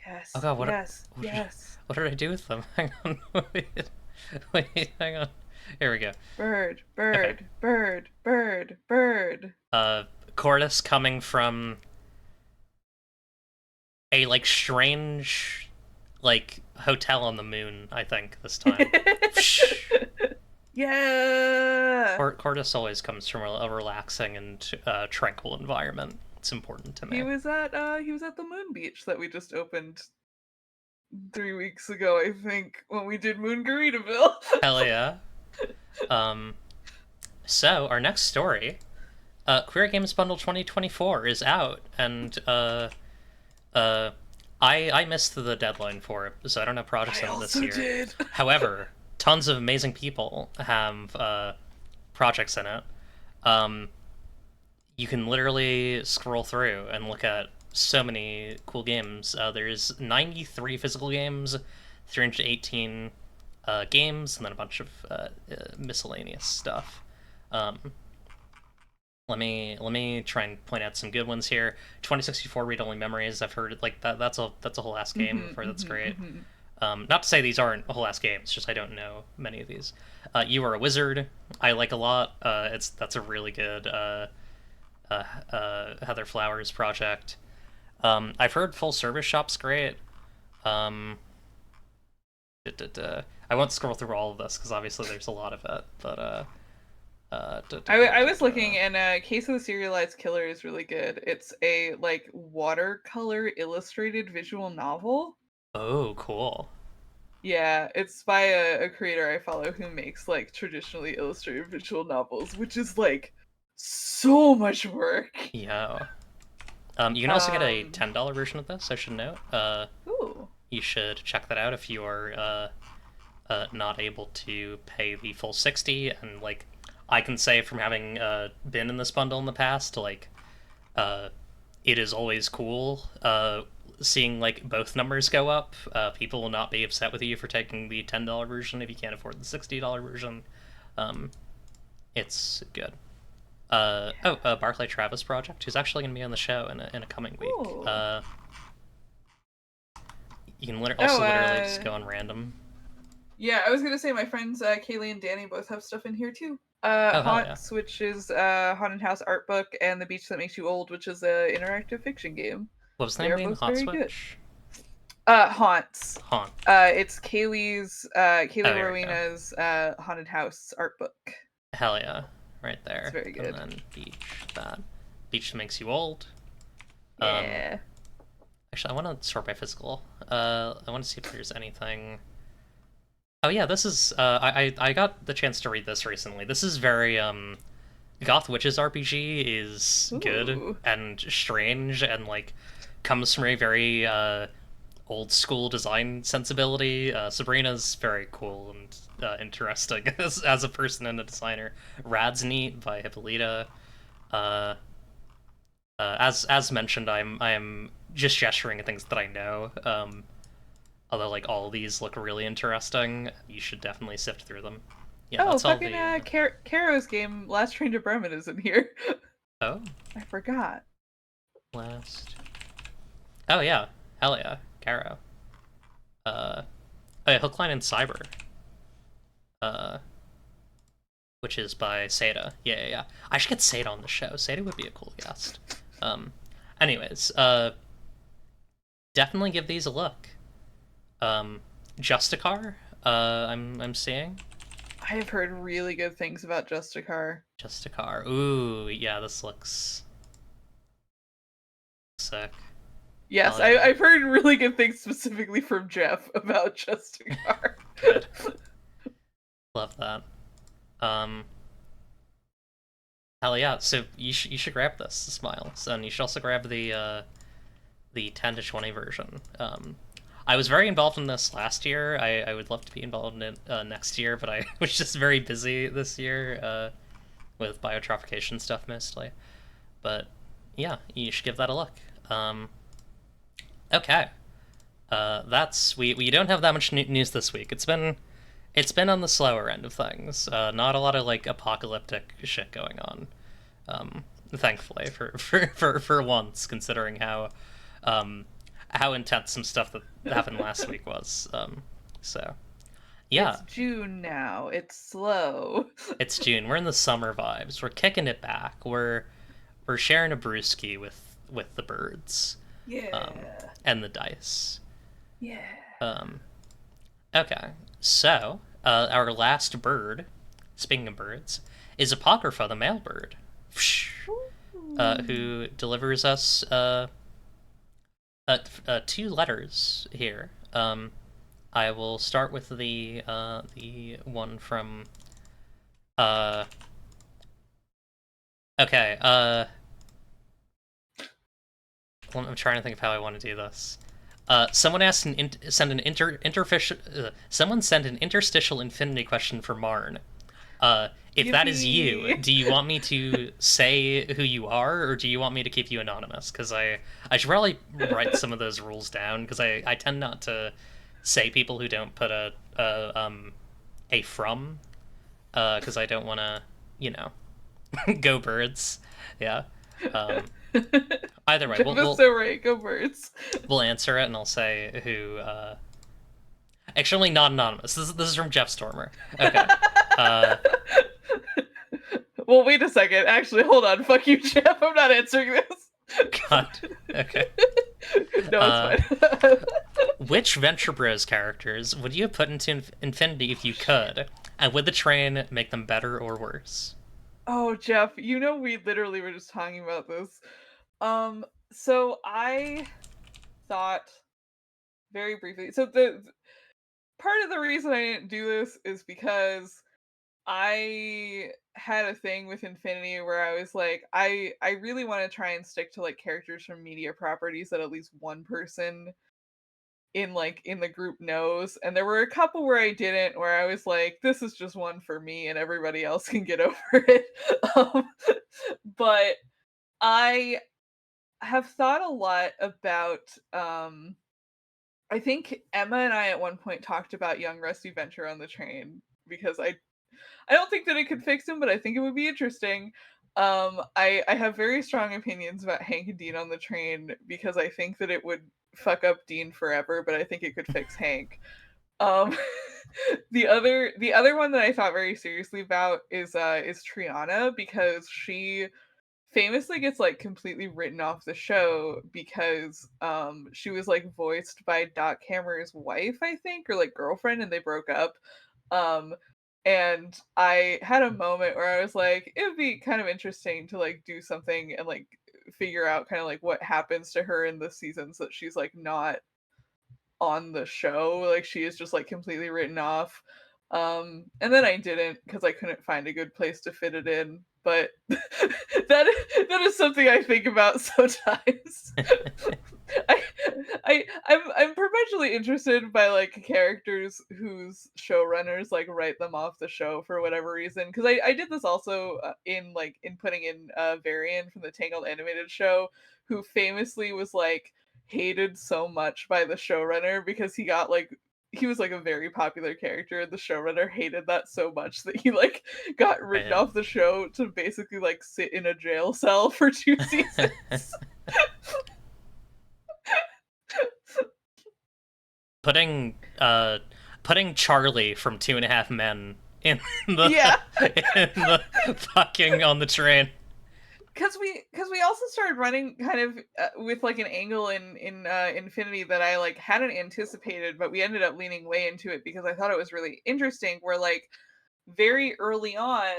Oh Yes, god, yes, what did, yes. what did I do with them? Hang on, wait, hang on. Here we go. Bird, Okay. bird, bird, bird, bird. Uh, Cordus coming from a, like, strange, like, hotel on the moon, I think, this time. Yeah. Cordus always comes from a relaxing and tranquil environment. It's important to me. He was at the Moon Beach that we just opened 3 weeks ago, I think, when we did Moon Garitaville. Hell yeah. Um, so, our next story, Queer Games Bundle 2024 is out, and uh, I missed the deadline for it, so I don't have projects I in it this also year. did. However, tons of amazing people have projects in it. Um, you can literally scroll through and look at so many cool games. There's 93 physical games, 318 games, and then a bunch of miscellaneous stuff. Um, let me try and point out some good ones here. 2064 Read Only Memories. I've heard like that. That's a whole ass game. I've heard that's great. Not to say these aren't whole ass games. Just I don't know many of these. You Are a Wizard. I like a lot. That's a really good Heather Flowers project. I've heard Full Service Shop's great. Um, I won't scroll through all of this because obviously there's a lot of it, but I was looking, and Case of the Serialized Killer is really good. It's a like watercolor illustrated visual novel. Oh, cool. Yeah, it's by a creator I follow who makes like traditionally illustrated visual novels, which is like so much work. Yeah. You can also get a $10 version of this, I should note. Ooh. You should check that out if you are not able to pay the full 60. And, like, I can say from having been in this bundle in the past, like, it is always cool seeing, like, both numbers go up. People will not be upset with you for taking the $10 version if you can't afford the $60 version. It's good. Barclay Travis project, who's actually going to be on the show in a coming week. Ooh. You can literally just go on random. Yeah, I was gonna say my friends Kaylee and Danny both have stuff in here too. Oh, hell yeah. Haunts, which is Haunted House art book, and The Beach That Makes You Old, which is an interactive fiction game. What was the They name are again? both Hot very Switch? good. Haunts. Haunt. It's Kaylee there Rowena's Haunted House art book. Hell yeah. Right there. It's very good. And then Beach, that. Beach That Makes You Old. Yeah. Actually, I want to sort by physical. I want to see if there's anything... Oh yeah, this is, I got the chance to read this recently. This is very, Goth Witches RPG is good Ooh. and strange and, like, comes from a very, old school design sensibility. Sabrina's very cool and interesting as a person and a designer. Rad's Neat by Hippolyta. As mentioned, I'm just gesturing at things that I know. Although, like, all of these look really interesting, you should definitely sift through them. Yeah, Oh, that's all fucking the... Caro's game, Last Train to Bremen, is in here. Oh, I forgot. last... Oh, yeah. Hell yeah. Caro. Oh, yeah, Hook, Line, and Cyber. Which is by Seda. Yeah. I should get Seda on the show. Seda would be a cool guest. Anyways, definitely give these a look. Justicar, I'm seeing. I have heard really good things about Justicar. Justicar. Ooh, yeah, this looks sick. Yes, Oh, yeah. I've heard really good things specifically from Jeff about Justicar. Good. Love that. Hell yeah! So you should grab this, Smiles, and you should also grab the 10 to 20 version. I was very involved in this last year. I would love to be involved in it next year, but I was just very busy this year with biotropication stuff mostly. But yeah, you should give that a look. Okay, that's we don't have that much news this week. It's been on the slower end of things. Not a lot of like apocalyptic shit going on. thankfully, for once, considering um, how intense some stuff that happened last week was. So yeah, It's June now. It's slow. it's June. We're in the summer vibes. We're kicking it back. We're sharing a brewski with the birds, Yeah. and the dice. Yeah. Um, okay, so our last bird, speaking of birds, is Apocrypha, the male bird, Ooh. who delivers us two letters here. I will start with the one from uh okay. I'm trying to think of how I want to do this. Someone asked someone sent an interstitial infinity question for Marn. If that is you, Yippee. do you want me to say who you are, or do you want me to keep you anonymous? Because I should probably write some of those rules down, because I tend not to say people who don't put a from, because I don't want to, you know, go birds. Yeah. Um, Either way, Jeff is so right. Go birds. we'll answer it, and I'll say who. Actually, not anonymous. This is from Jeff Stormer. Okay. Uh, Well, wait a second. Actually, hold on. Fuck you, Jeff. I'm not answering this. God. Okay. No, it's Uh, fine. which Venture Bros characters would you have put into Infinity if you could? And would the train make them better or worse? Oh, Jeff, you know we literally were just talking about this. So I thought very briefly. So the part of the reason I didn't do this is because I had a thing with Infinity where I was like, I really want to try and stick to like characters from media properties that at least one person in the group knows. And there were a couple where I didn't, where I was like, this is just one for me and everybody else can get over it. um, but I have thought a lot about I think Emma and I at one point talked about young Rusty Venture on the train because I don't think that it could fix him, but I think it would be interesting. I have very strong opinions about Hank and Dean on the train because I think that it would fuck up Dean forever, but I think it could fix Hank. Um, the other one that I thought very seriously about is Triana because she famously gets like completely written off the show because she was like voiced by Doc Hammer's wife, I think, or like girlfriend, and they broke up. Um and I had a moment where I was like, it would be kind of interesting to like do something and like figure out kind of like what happens to her in the seasons that she's like not on the show. Like she is just like completely written off. And then I didn't because I couldn't find a good place to fit it in. But that is something I think about sometimes. I I'm perpetually interested by like characters whose showrunners like write them off the show for whatever reason. Because I did this also in putting in Varian from the Tangled animated show, who famously was like hated so much by the showrunner because he was like a very popular character. The showrunner hated that so much that he like got written Right. off the show to basically like sit in a jail cell for 2 seasons. putting uh putting Charlie from Two and a Half Men in the Yeah, in the fucking on the train. because we also started running kind of with like an angle in Infinity that I like hadn't anticipated, but we ended up leaning way into it because I thought it was really interesting. Where like very early on,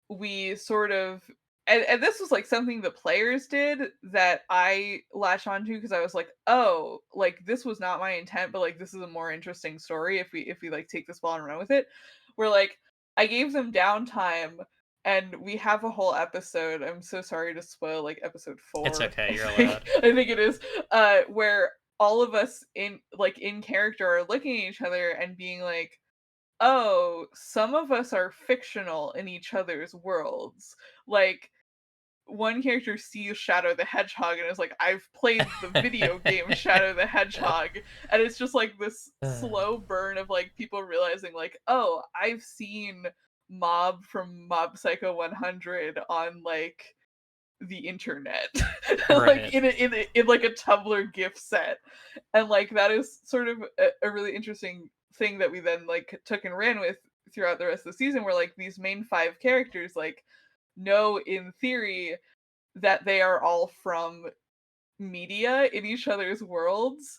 we sort of and this was like something the players did that I latched onto because I was like, oh, like this was not my intent, but like this is a more interesting story if we like take this ball and run with it. Where like I gave them downtime and we have a whole episode. I'm so sorry to spoil like episode It's 4. okay, you're I think allowed. I think it is where all of us in character are looking at each other and being like, oh, some of us are fictional in each other's worlds. Like, one character sees Shadow the Hedgehog and is like, I've played the video game Shadow the Hedgehog. And it's just like this slow burn of like people realizing, like, oh, I've seen Mob from Mob Psycho 100 on like the internet, like Right. in like a Tumblr GIF set, and like that is sort of a really interesting thing that we then like took and ran with throughout the rest of the season, where like these main five characters like know in theory that they are all from media in each other's worlds.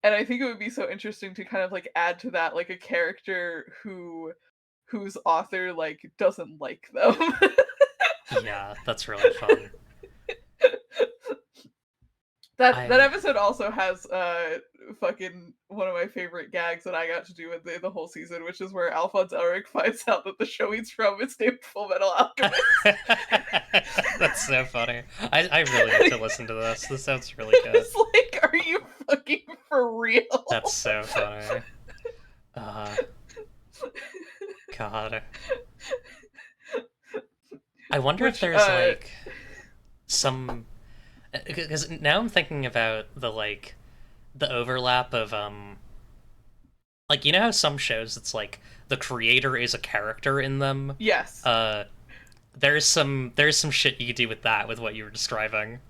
And I think it would be so interesting to kind of like add to that like a character whose author like doesn't like them. Yeah, that's really fun. That I episode also has fucking one of my favorite gags that I got to do with the whole season, which is where Alphonse Elric finds out that the show he's from is named Full Metal Alchemist. That's so funny. I really need to listen to this. This sounds really good. It's like, are you fucking for real? That's so funny. God. I wonder if there's like some, because now I'm thinking about the like the overlap of like, you know how some shows it's like the creator is a character in them? Yes. There's some shit you could do with that, with what you were describing.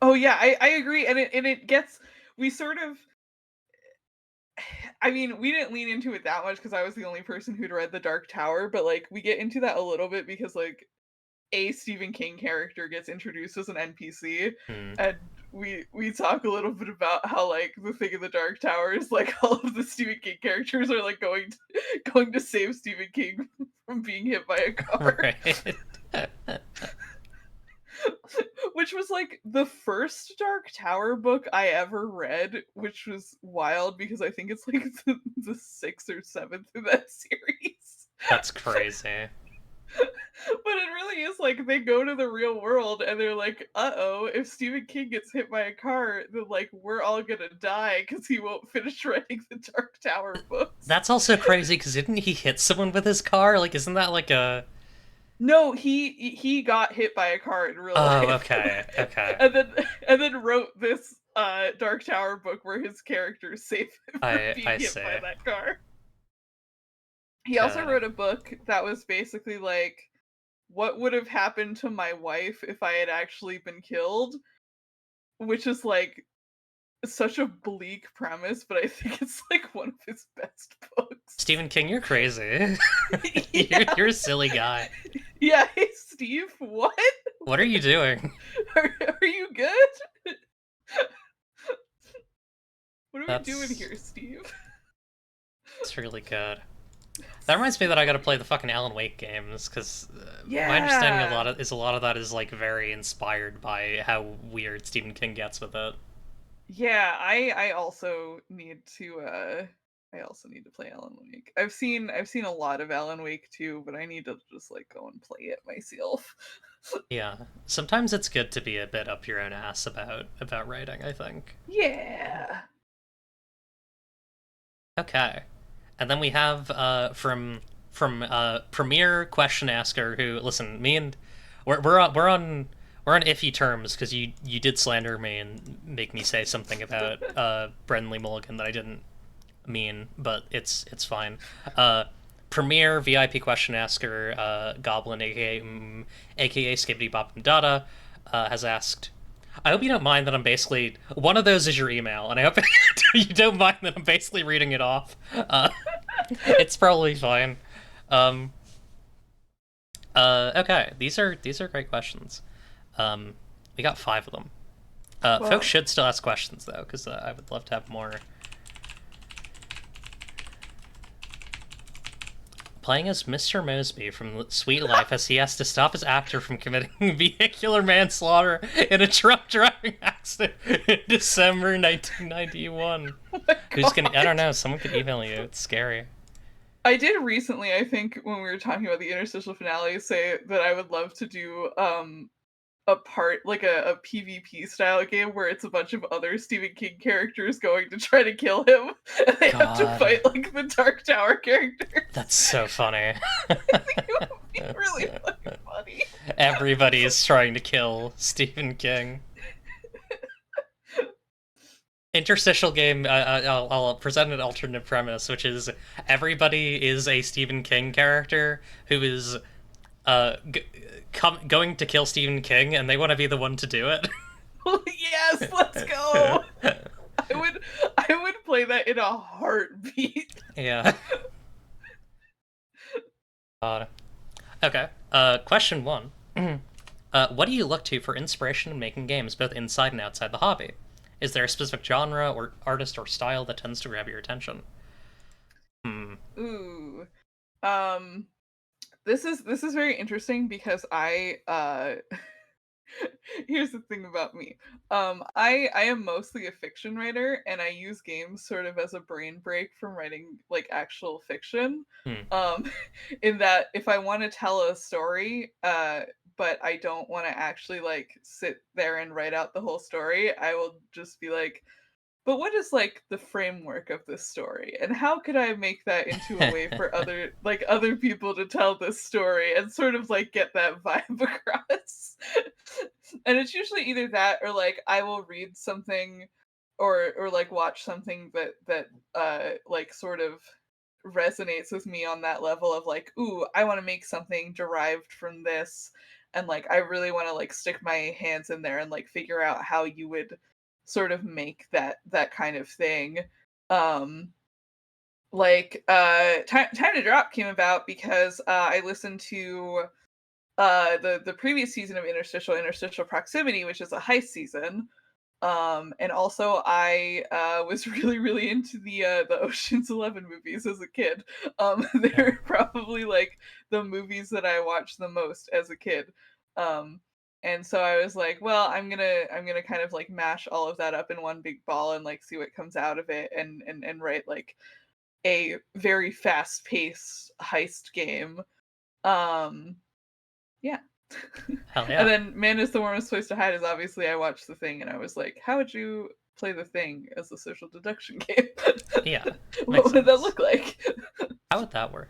Oh yeah, I agree, and it gets, we sort of, I mean, we didn't lean into it that much because I was the only person who'd read The Dark Tower, but like we get into that a little bit because like a Stephen King character gets introduced as an NPC, and we talk a little bit about how like the thing in The Dark Tower is like all of the Stephen King characters are like going to save Stephen King from being hit by a car. Right. Which was like the first Dark Tower book I ever read, which was wild because I think it's like the sixth or seventh in that series. That's crazy. But it really is like they go to the real world and they're like, uh-oh, if Stephen King gets hit by a car, then like we're all gonna die because he won't finish writing the Dark Tower books. That's also crazy because didn't he hit someone with his car? Like, isn't that like a... No, he got hit by a car in real life. Oh, okay. and then wrote this Dark Tower book where his character is safe from being hit by that car. He also wrote a book that was basically like, what would have happened to my wife if I had actually been killed? Which is like such a bleak premise, but I think it's like one of his best books. Stephen King, you're crazy. Yeah. You're a silly guy. Yeah, hey Steve, what? What are you doing? Are you good? What are we doing here, Steve? It's really good. That reminds me that I gotta play the fucking Alan Wake games, because yeah. my understanding a lot of that is like very inspired by how weird Stephen King gets with it. Yeah, I also need to play Alan Wake. I've seen a lot of Alan Wake too, but I need to just like go and play it myself. Yeah, sometimes it's good to be a bit up your own ass about writing, I think. Yeah. Okay, and then we have from Premier Question Asker, who, listen, me and we're on iffy terms because you did slander me and make me say something about Brendan Lee Mulligan that I didn't mean, but it's fine. Premier VIP Question Asker, Goblin, aka Skibbity Bop and Dada, has asked, I hope you don't mind that I'm basically... One of those is your email, and I hope you don't mind that I'm basically reading it off. It's probably fine. Okay, these are great questions. We got 5 of them. Folks should still ask questions, though, because I would love to have more. Playing as Mr. Mosby from Sweet Life as he has to stop his actor from committing vehicular manslaughter in a truck driving accident in December 1991. Who's gonna... I don't know, someone could email you. It's scary. I did recently, I think, when we were talking about the interstitial finale, say that I would love to do a part, like a PvP style game where it's a bunch of other Stephen King characters going to try to kill him, and they have to fight like the Dark Tower characters. That's so funny. I think it would be really fucking funny. Everybody is trying to kill Stephen King. Interstitial game, I'll present an alternate premise, which is everybody is a Stephen King character who is going to kill Stephen King, and they want to be the one to do it. Yes, let's go. I would play that in a heartbeat. Yeah. Okay. Question one. What do you look to for inspiration in making games, both inside and outside the hobby? Is there a specific genre or artist or style that tends to grab your attention? Hmm. Ooh. Um this is very interesting because here's the thing about me. I am mostly a fiction writer, and I use games sort of as a brain break from writing like actual fiction. Hmm. Um, in that if I want to tell a story, but I don't want to actually like sit there and write out the whole story, I will just be like, but what is like the framework of this story, and how could I make that into a way for other people to tell this story and sort of like get that vibe across? And it's usually either that or like I will read something or like watch something that like sort of resonates with me on that level of like, ooh, I want to make something derived from this, and like I really want to like stick my hands in there and like figure out how you would sort of make that kind of thing. um Time to Drop came about because I listened to the previous season of Interstitial Proximity, which is a heist season. And also I was really into the Ocean's 11 movies as a kid. They're probably like the movies that I watched the most as a kid. um and so I was like, well, I'm gonna kind of like mash all of that up in one big ball and like see what comes out of it, and write like a very fast paced heist game. um yeah. Hell And yeah. then Man is the Warmest Place to Hide is obviously I watched The Thing and I was like, how would you play The Thing as a social deduction game? Yeah. Makes What would that sense. look like? How would that work?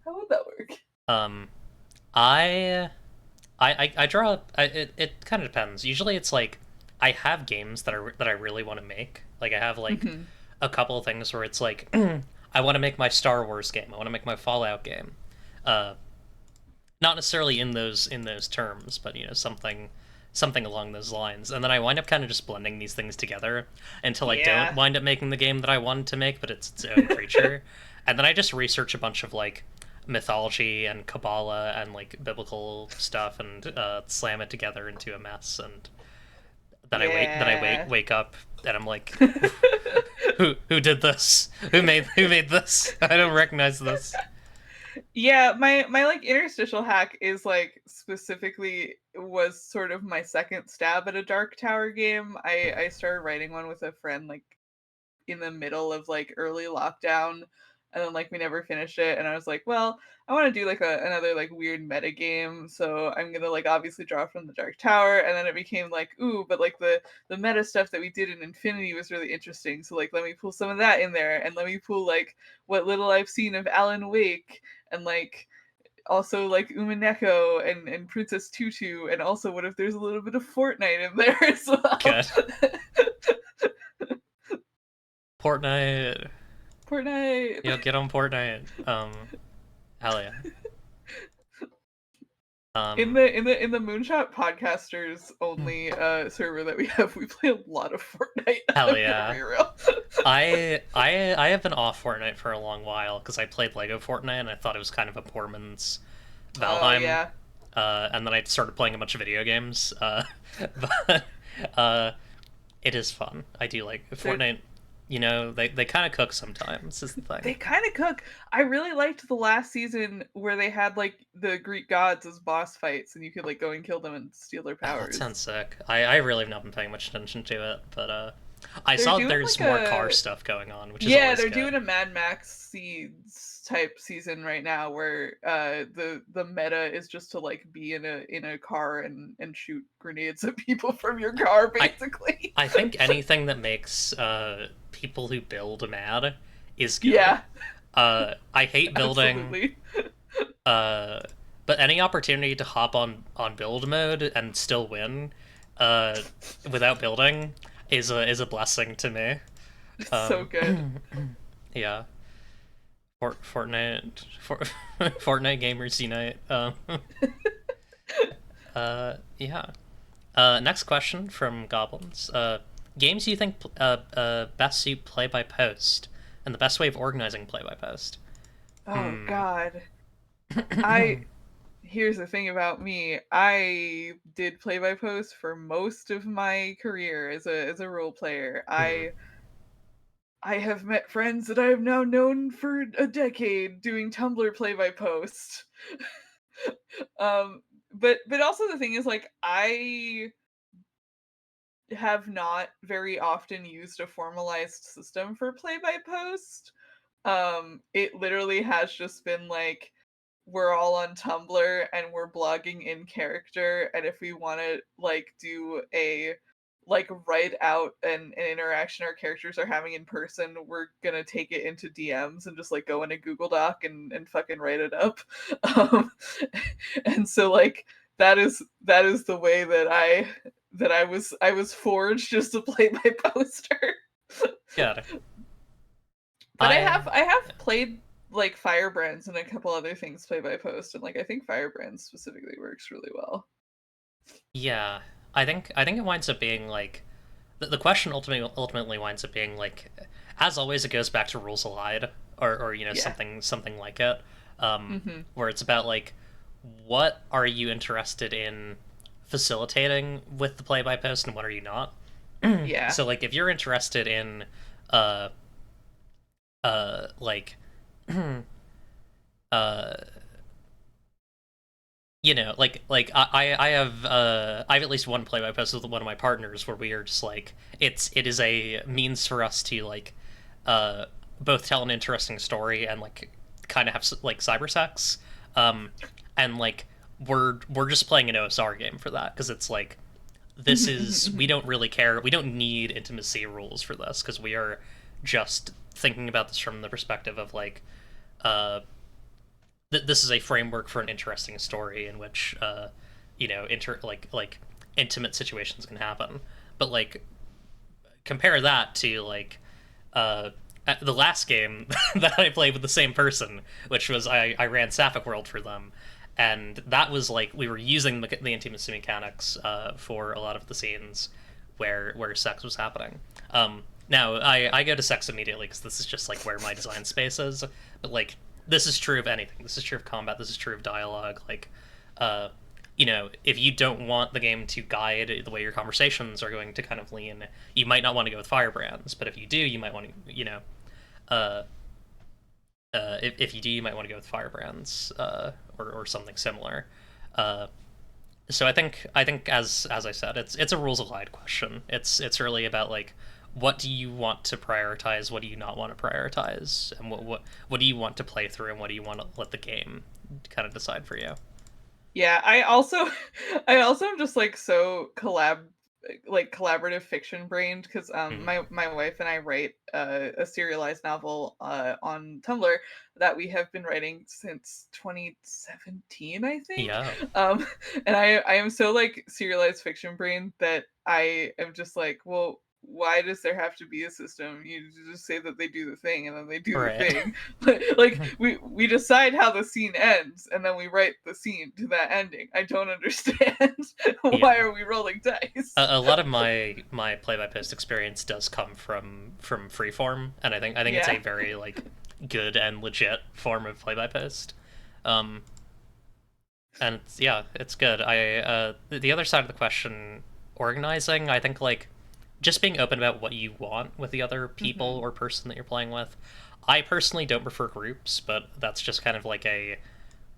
How would that work? Um, I I draw up. It kind of depends. Usually, it's like I have games that I really want to make. Like I have like Mhm. a couple of things where it's like I want to make my Star Wars game. I want to make my Fallout game. Uh, Not necessarily in those terms, but something along those lines. And then I wind up kind of just blending these things together until I don't Yeah. wind up making the game that I wanted to make, but it's its own creature. And then I just research a bunch of like mythology and Kabbalah and like biblical stuff and slam it together into a mess. And then I Yeah. wake up and I'm like, who did this? Who made this? I don't recognize this. Yeah, my like interstitial hack is like specifically was sort of my second stab at a Dark Tower game. I started writing one with a friend like in the middle of like early lockdown, and then like we never finished it, and I was like, well, I want to do like another like weird meta game, so I'm gonna like obviously draw from the Dark Tower. And then it became like, ooh, but like the meta stuff that we did in Infinity was really interesting, so like let me pull some of that in there, and let me pull like what little I've seen of Alan Wake, and like also like Umineko and Princess Tutu, and also what if there's a little bit of Fortnite in there as well. Good. Fortnite. Fortnite. Yo, get on Fortnite. Hell yeah. In Um, the Moonshot podcasters only server that we have, we play a lot of Fortnite. hell I'm gonna yeah. be real. I have been off Fortnite for a long while because I played Lego Fortnite and I thought it was kind of a poor man's Oh Valheim. yeah. And then I started playing a bunch of video games. But uh, it is fun. I do like They're, Fortnite. You know, they kind of cook sometimes. Is the thing. they kind of cook. I really liked the last season where they had like the Greek gods as boss fights, and you could like go and kill them and steal their Oh, that sounds powers. sick. I really have not been paying much attention to it, but I They're saw doing there's like more car a stuff going on, which is Yeah, always they're doing good. a Mad Max Seeds type season right now where the meta is just to like be in a car and shoot grenades at people from your car I basically. I think anything that makes people who build mad is good. Yeah, I hate building, absolutely. uh, but any opportunity to hop on build mode and still win, uh, without building is a blessing to me. It's so Um, good. yeah, Fortnite Fortnite gamers unite. Yeah. Next question from Goblins. Games you think best suit play by post, and the best way of organizing play by post. Oh Hmm. God. I Here's the thing about me. I did play by post for most of my career as a role player. Hmm. I have met friends that I have now known for a decade doing Tumblr play by post. um but also the thing is like I have not very often used a formalized system for play by post. It literally has just been like we're all on Tumblr and we're blogging in character, and if we want to like do a like write out an interaction our characters are having in person, we're gonna take it into DMs and just like go in a Google Doc and fucking write it up. um, and so like that is the way that I was forged, just to play my poster. Yeah. But I I have I have played like Firebrands and a couple other things play by post, and like I think Firebrands specifically works really well. yeah. I think it winds up being like the question ultimately winds up being like, as always, it goes back to rules allied, or Yeah. something like it, Hmm. where it's about like what are you interested in facilitating with the play by post and what are you not. Yeah. So like if you're interested in uh like uh I have at least one play by post with one of my partners where we are just like it is a means for us to like uh both tell an interesting story and like kind of have like cyber sex, um and like we're just playing an OSR game for that because it's like this is we don't really care, we don't need intimacy rules for this because we are just thinking about this from the perspective of like uh this is a framework for an interesting story in which like intimate situations can happen. But like compare that to like uh the last game that I played with the same person, which was I ran Sapphic World for them, and that was like we were using the intimacy mechanics for a lot of the scenes where sex was happening. Now I go to sex immediately because this is just like where my design space is, but like this is true of anything. This is true of combat. This is true of dialogue. Like, uh, if you don't want the game to guide the way your conversations are going to kind of lean, you might not want to go with Firebrands. But if you do, you might want to, uh, if you do, you might want to go with Firebrands or something similar. Uh, so I think as I said, it's a rules allied question. It's really about like what do you want to prioritize, what do you not want to prioritize, and what do you want to play through, and what do you want to let the game kind of decide for you. Yeah, I also am just like so collaborative fiction brained because Mm. my wife and I write a serialized novel on Tumblr that we have been writing since 2017, I think. Yeah. um and I am so like serialized fiction brain that I am just like, well, why does there have to be a system? You just say that they do the thing and then they do the Right. thing. Like we decide how the scene ends and then we write the scene to that ending. I don't understand. Why Yeah. are we rolling dice? A lot of my play by post experience does come from freeform, and I think it's a Yeah. very like good and legit form of play by post. Um, and yeah, it's good. The other side of the question, organizing, I think like just being open about what you want with the other people Hmm. or person that you're playing with. I personally don't prefer groups, but that's just kind of like a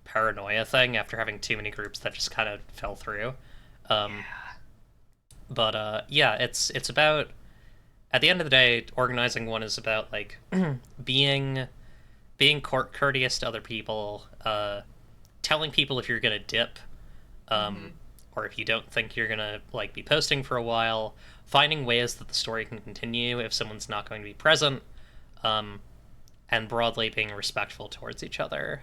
paranoia thing after having too many groups that just kind of fell through. Um, Yeah. but yeah, it's about at the end of the day, organizing one is about like being courteous to other people, telling people if you're gonna dip, um, Hmm. or if you don't think you're gonna like be posting for a while, finding ways that the story can continue if someone's not going to be present, um, and broadly being respectful towards each other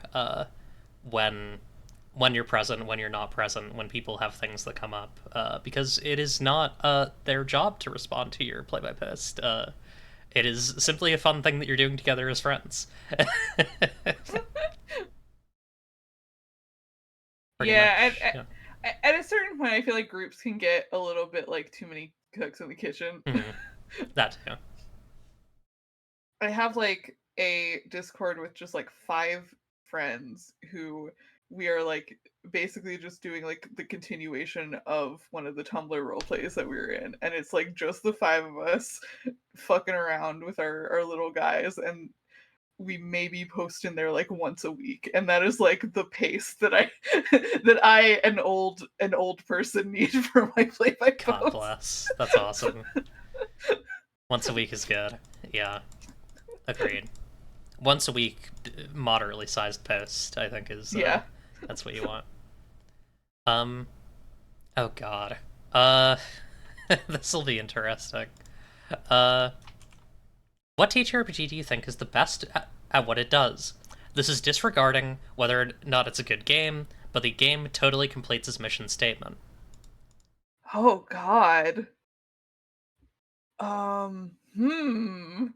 when you're present, when you're not present, when people have things that come up, because it is not their job to respond to your play by post. It is simply a fun thing that you're doing together as friends. Pretty Yeah, much, yeah. At a certain point, I feel like groups can get a little bit like too many cooks in the kitchen. Hmm. That too. I have like a Discord with just like 5 friends who we are like basically just doing like the continuation of one of the Tumblr role plays that we were in. And it's like just the 5 of us fucking around with our little guys, and we maybe post in there like once a week, and that is like the pace that I that I an old person need for my play by God post. bless. That's awesome. Once a week is good. Yeah, agreed. Once a week, moderately sized post, I think is Yeah. that's what you want. Um, oh god. Uh, this will be interesting. Uh, what TTRPG do you think is the best at what it does? This is disregarding whether or not it's a good game, but the game totally completes its mission statement. Oh god. Hmm.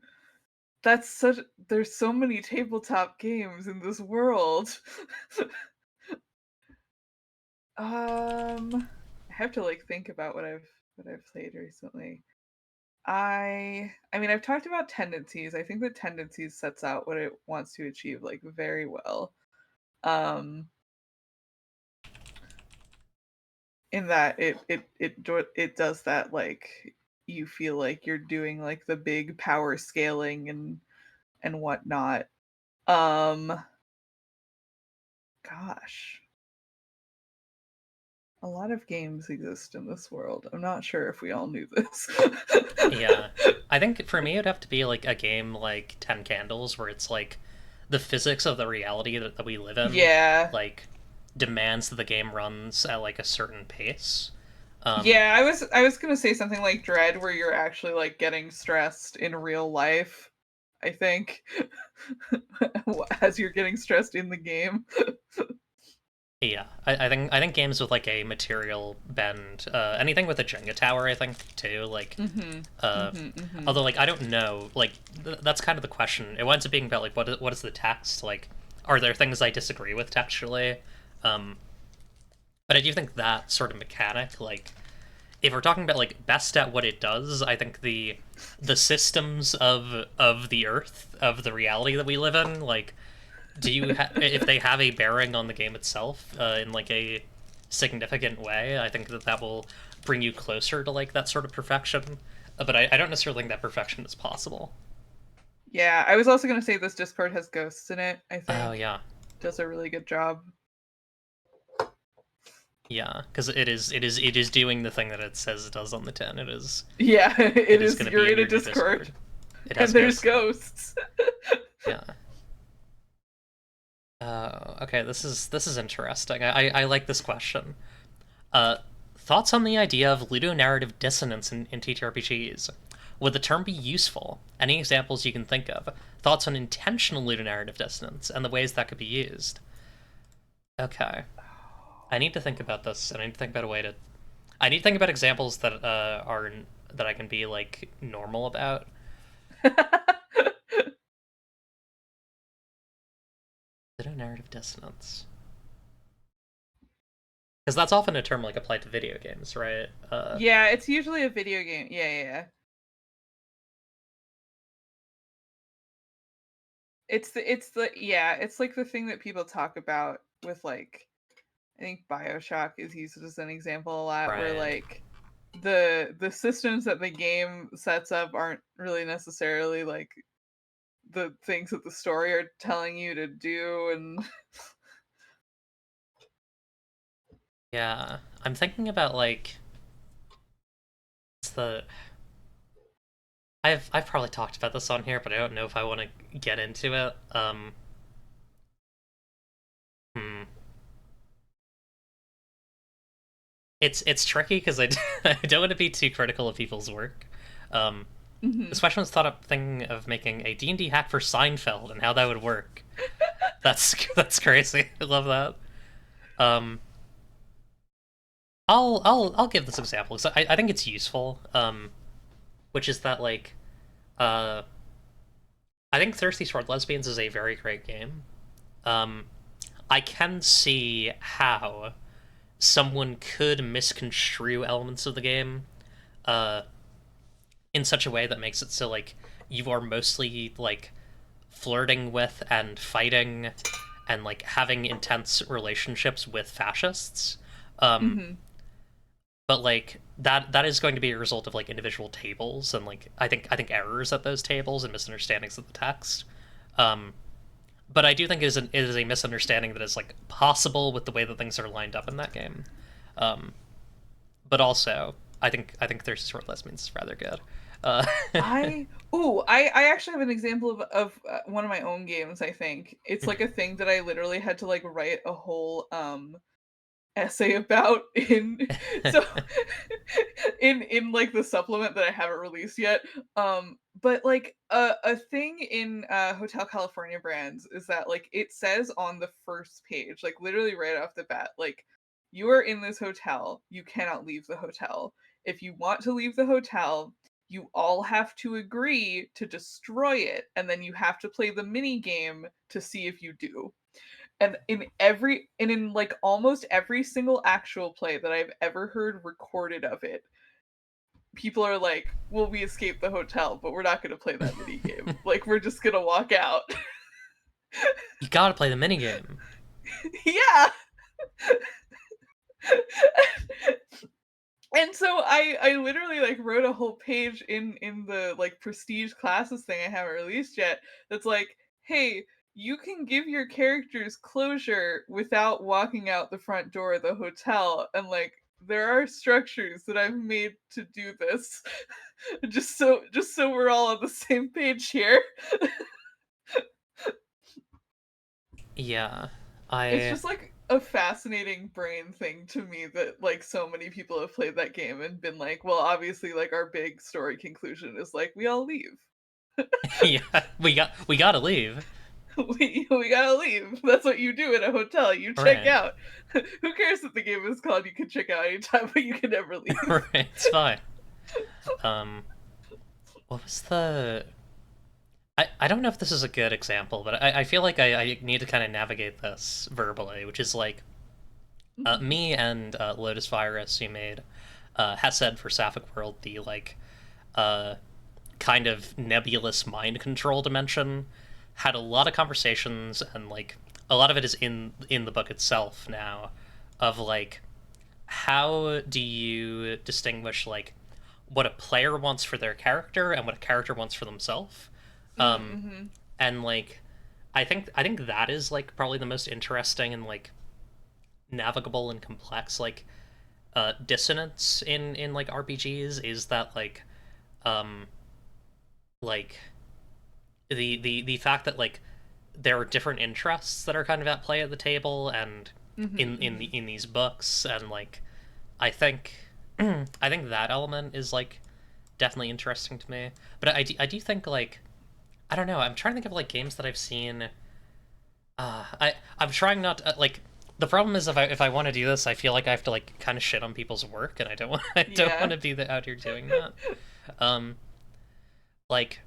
That's such there's so many tabletop games in this world. I have to like think about what I've played recently. I mean, I've talked about tendencies. I think that tendencies sets out what it wants to achieve like very well. Um in that it does that, like, you feel like you're doing like the big power scaling and whatnot. Um Gosh, a lot of games exist in this world. I'm not sure if we all knew this. Yeah. I think for me it'd have to be like a game like Ten Candles, where it's like the physics of the reality that we live in, Yeah. like demands that the game runs at like a certain pace. Um, Yeah, I was gonna say something like Dread, where you're actually like getting stressed in real life, I think. As you're getting stressed in the game. yeah, I think games with like a material bend, anything with a Jenga tower, I think too. Like, Mhm. uh, Mhm. Mhm. although like I don't know, like that's kind of the question. It winds up being about like what is the text like? Are there things I disagree with textually? Um, but I do think that sort of mechanic, like if we're talking about like best at what it does, I think the systems of the Earth, of the reality that we live in, like if they have a bearing on the game itself in like a significant way, I think that that will bring you closer to like that sort of perfection. But I don't necessarily think that perfection is possible. Yeah, I was also gonna say this Discord has ghosts in it, I Oh think. yeah, Does a really good job. yeah, because it is doing the thing that it says it does on the tin. Yeah, It it is is. going to You're be in in a your new Discord. Discord It and has there's ghosts in it. ghosts. Yeah. Okay, this is interesting. I like this question. Uh, thoughts on the idea of ludonarrative dissonance in TTRPGs? Would the term be useful? Any examples you can think of? Thoughts on intentional ludonarrative dissonance and the ways that could be used? Okay, I need to think about this, and I need to think about a way to. I need to think about examples that are that I can be like normal about. Ludonarrative dissonance, because that's often a term like applied to video games, right? Yeah, it's usually a video game. Yeah, yeah, yeah. It's the yeah, it's like the thing that people talk about with like I think BioShock is used as an example a lot, where Right. like the systems that the game sets up aren't really necessarily like the things that the story are telling you to do, and Yeah, I'm thinking about like it's the I've probably talked about this on here, but I don't know if I want to get into it. Hmm. It's tricky because I don't want to be too critical of people's work. Um, this Mhm. question was thought up thinking of making a D&D hack for Seinfeld and how that would work. That's crazy. I love that. Um, I'll give this example because I think it's useful. Which is that like uh I think Thirsty Sword Lesbians is a very great game. Um, I can see how someone could misconstrue elements of the game uh, in such a way that makes it so like you are mostly like flirting with and fighting and like having intense relationships with fascists. Um, Hmm. but like that is going to be a result of like individual tables and like I think errors at those tables and misunderstandings of the text. Um, but I do think it is a misunderstanding that is like possible with the way that things are lined up in that game. Um, but also I think there's short list means it's rather good. Uh, I actually have an example of one of my own games. I think it's like a thing that I literally had to like write a whole essay about in so in like the supplement that I haven't released yet. But like a thing in Hotel California brands is that like it says on the first page, like literally right off the bat, like you are in this hotel, you cannot leave the hotel. If you want to leave the hotel, you all have to agree to destroy it, and then you have to play the mini game to see if you do. And in like almost every single actual play that I've ever heard recorded of it, people are like, well, we escaped the hotel, but we're not going to play that mini game. Like, we're just going to walk out. you gotta play the minigame. Yeah. And so I literally like wrote a whole page in the like prestige classes thing I haven't released yet that's like, hey, you can give your characters closure without walking out the front door of the hotel, and like there are structures that I've made to do this. Just so we're all on the same page here. Yeah, It's I just like a fascinating brain thing to me that like so many people have played that game and been like, well, obviously like our big story conclusion is like we all leave. yeah we gotta leave. We gotta leave. That's what you do in a hotel. You check Right, out. Who cares if the game is called you can check out anytime, but you can never leave. right, it's fine. Um, what was the? I don't know if this is a good example, but I feel like I need to kind of navigate this verbally, which is like Mhm. me and Lotus Virus, who made Hesed for Sapphic World, the like uh, kind of nebulous mind control dimension, had a lot of conversations, and like a lot of it is in the book itself now, of like how do you distinguish like what a player wants for their character and what a character wants for themselves. um Mhm. and like I think that is like probably the most interesting and like navigable and complex like dissonance in like RPGs, is that um like the fact that like there are different interests that are kind of at play at the table and Mhm. Mhm. in these books, and like I think I think that element is like definitely interesting to me. But I do think like I don't know. I'm trying to think of like games that I've seen. I'm trying not to, like the problem is if I want to do this, I feel like I have to like kind of shit on people's work, and I don't want I don't want Yeah. to be out here doing that. Um, like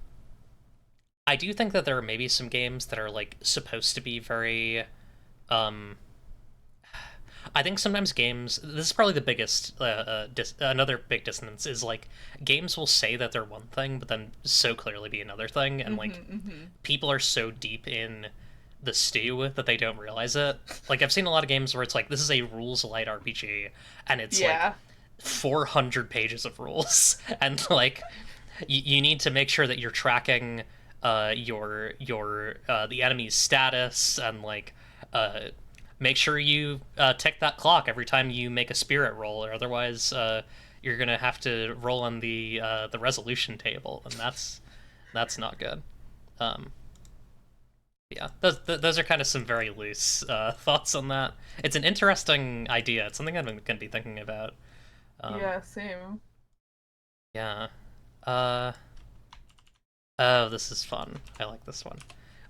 I do think that there are maybe some games that are like supposed to be very um I think sometimes games. This is probably the biggest. Another big dissonance is like games will say that they're one thing, but then so clearly be another thing, and like Mhm. Mhm. people are so deep in the stew that they don't realize it. Like I've seen a lot of games where it's like this is a rules light RPG, and it's like Yeah. 400 pages of rules, and like you need to make sure that you're tracking your the enemy's status, and like uh, make sure you tick that clock every time you make a spirit roll, or otherwise you're gonna have to roll on the resolution table, and that's not good. Um, yeah, those are kind of some very loose thoughts on that. It's an interesting idea. It's something I'm gonna be thinking about. Um, Yeah. Same. yeah. Uh, oh, this is fun. I like this one.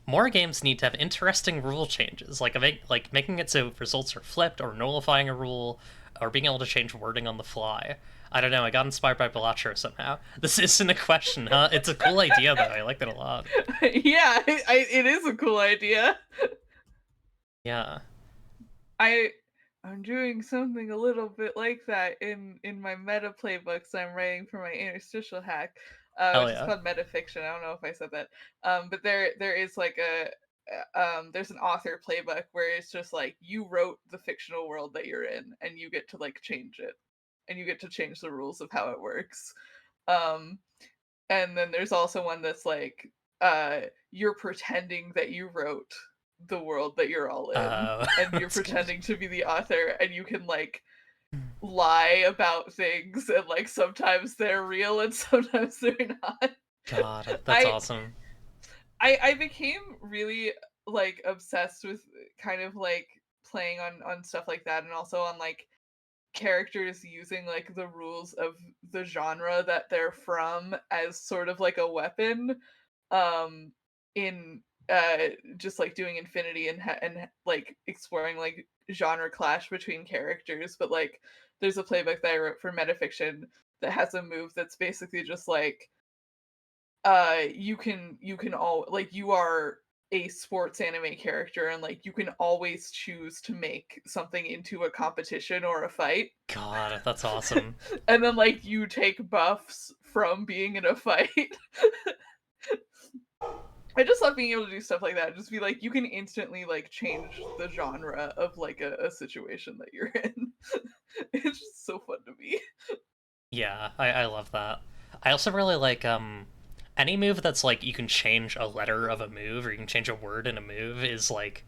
More games need to have interesting rule changes, like making it so results are flipped, or nullifying a rule, or being able to change wording on the fly. I don't know. I got inspired by Balatro somehow. This isn't a question, huh? It's a cool idea though. I like it a lot. Yeah. It is a cool idea. Yeah. I I'm doing something a little bit like that in my meta playbooks I'm writing for my interstitial hack, Hell which is yeah. called metafiction. I don't know if I said that, but there is like there's an author playbook where it's just like you wrote the fictional world that you're in, and you get to like change it, and you get to change the rules of how it works. Um, and then there's also one that's like you're pretending that you wrote the world that you're all in, Oh, and you're that's good. pretending to be the author, and you can like lie about things, and like sometimes they're real and sometimes they're not. God, that's I awesome. I became really like obsessed with kind of like playing on stuff like that, and also on like characters using like the rules of the genre that they're from as sort of like a weapon, um in just like doing infinity and like exploring like genre clash between characters. But like there's a playbook that I wrote for metafiction that has a move that's basically just like you can all like you are a sports anime character, and like you can always choose to make something into a competition or a fight. God, that's awesome. And then like you take buffs from being in a fight. I just love being able to do stuff like that. Just be like, you can instantly like change the genre of like a situation that you're in. It's just so fun to me. Yeah, I love that. I also really like any move that's like you can change a letter of a move or you can change a word in a move is like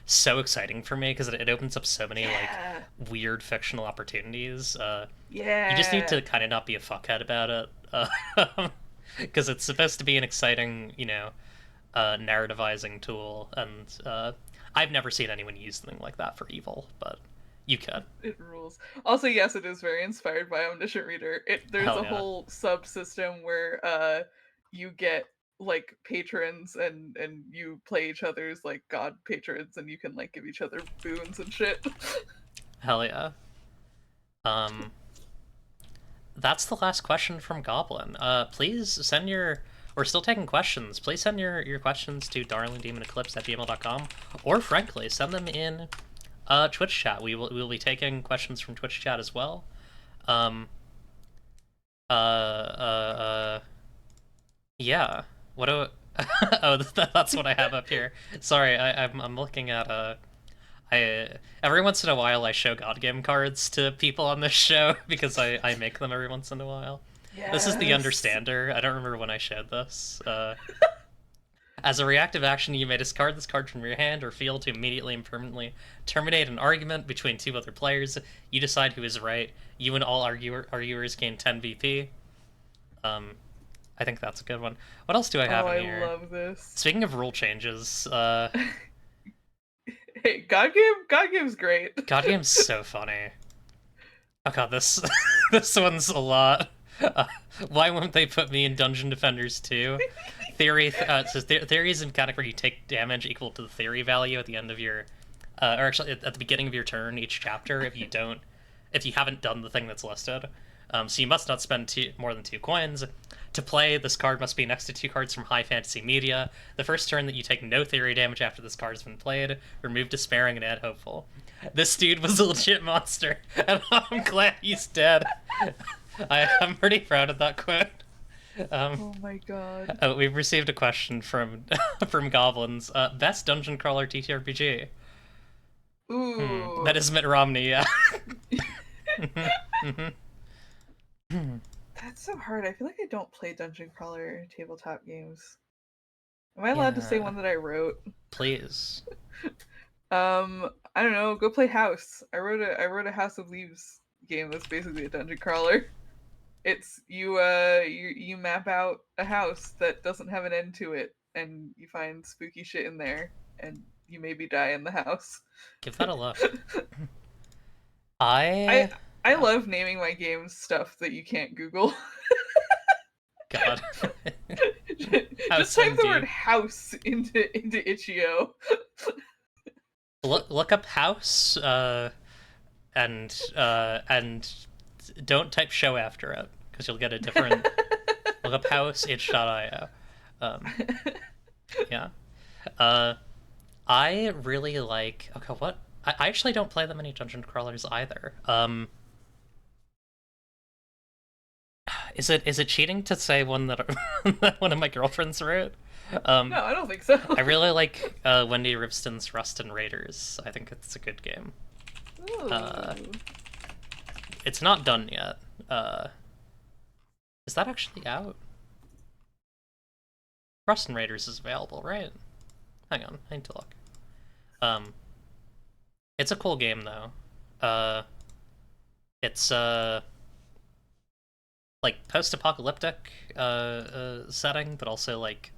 so exciting for me because it opens up so many like Yeah. weird fictional opportunities. You just need to Yeah. kind of not be a fuckhead about it, because it's supposed to be an exciting, narrativizing tool, and I've never seen anyone use something like that for evil, but you could. It rules. Also, yes, it is very inspired by Omniscient Reader. There's Hell a yeah. whole subsystem where you get like patrons, and you play each other's like god patrons, and you can like give each other boons and shit. Hell yeah. Um, that's the last question from Goblin. Please send your. We're still taking questions. Please send your questions to darlingdemoneclipse@gmail.com, or frankly, send them in Twitch chat. We will be taking questions from Twitch chat as well. Um, yeah. What do? Oh, that's what I have up here. Sorry, I'm looking at I every once in a while I show God Game cards to people on this show because I make them every once in a while. This is the Yes. Understander. I don't remember when I showed this. As a reactive action, you may discard this card from your hand or field to immediately and permanently terminate an argument between two other players. You decide who is right. You and all arguers gain 10 VP. Um, I think that's a good one. What else do I Oh, have in I here? love this. Speaking of rule changes, Hey, God Game's great. God Game's so funny. Oh god, this this one's a lot. Uh, why won't they put me in Dungeon Defenders too? It says theory is a mechanic where you take damage equal to the theory value at the end of your, or actually at the beginning of your turn each chapter if you haven't done the thing that's listed. So you must not spend more than 2 coins. To play, this card must be next to 2 cards from high fantasy media. The first turn that you take no theory damage after this card has been played. Remove despairing and add hopeful. This dude was a legit monster, and I'm glad he's dead. I'm pretty proud of that quote. Oh my god. We've received a question from from Goblins. Best dungeon crawler TTRPG. Ooh. That is Mitt Romney. Yeah. That's so hard. I feel like I don't play dungeon crawler tabletop games. Am I allowed to say Yeah. one that I wrote? Please. I don't know. Go play House. I wrote a House of Leaves game that's basically a dungeon crawler. It's you map out a house that doesn't have an end to it, and you find spooky shit in there, and you maybe die in the house. Give that a look. I I. I Yeah. love naming my games stuff that you can't Google. God. Just House type the word indeed. house into itch.io. Look up house. And don't type show after it because you'll get a different. Look up house itch.io. Yeah. Uh, I really like. Okay, what I actually don't play that many dungeon crawlers either. Is it cheating to say one that that one of my girlfriends wrote? No, I don't think so. I really like Wendy Ribston's Rust and Raiders. I think it's a good game. Ooh. It's not done yet. Is that actually out? Rust and Raiders is available, right? Hang on, I need to look. It's a cool game though. It's like post-apocalyptic setting, but also like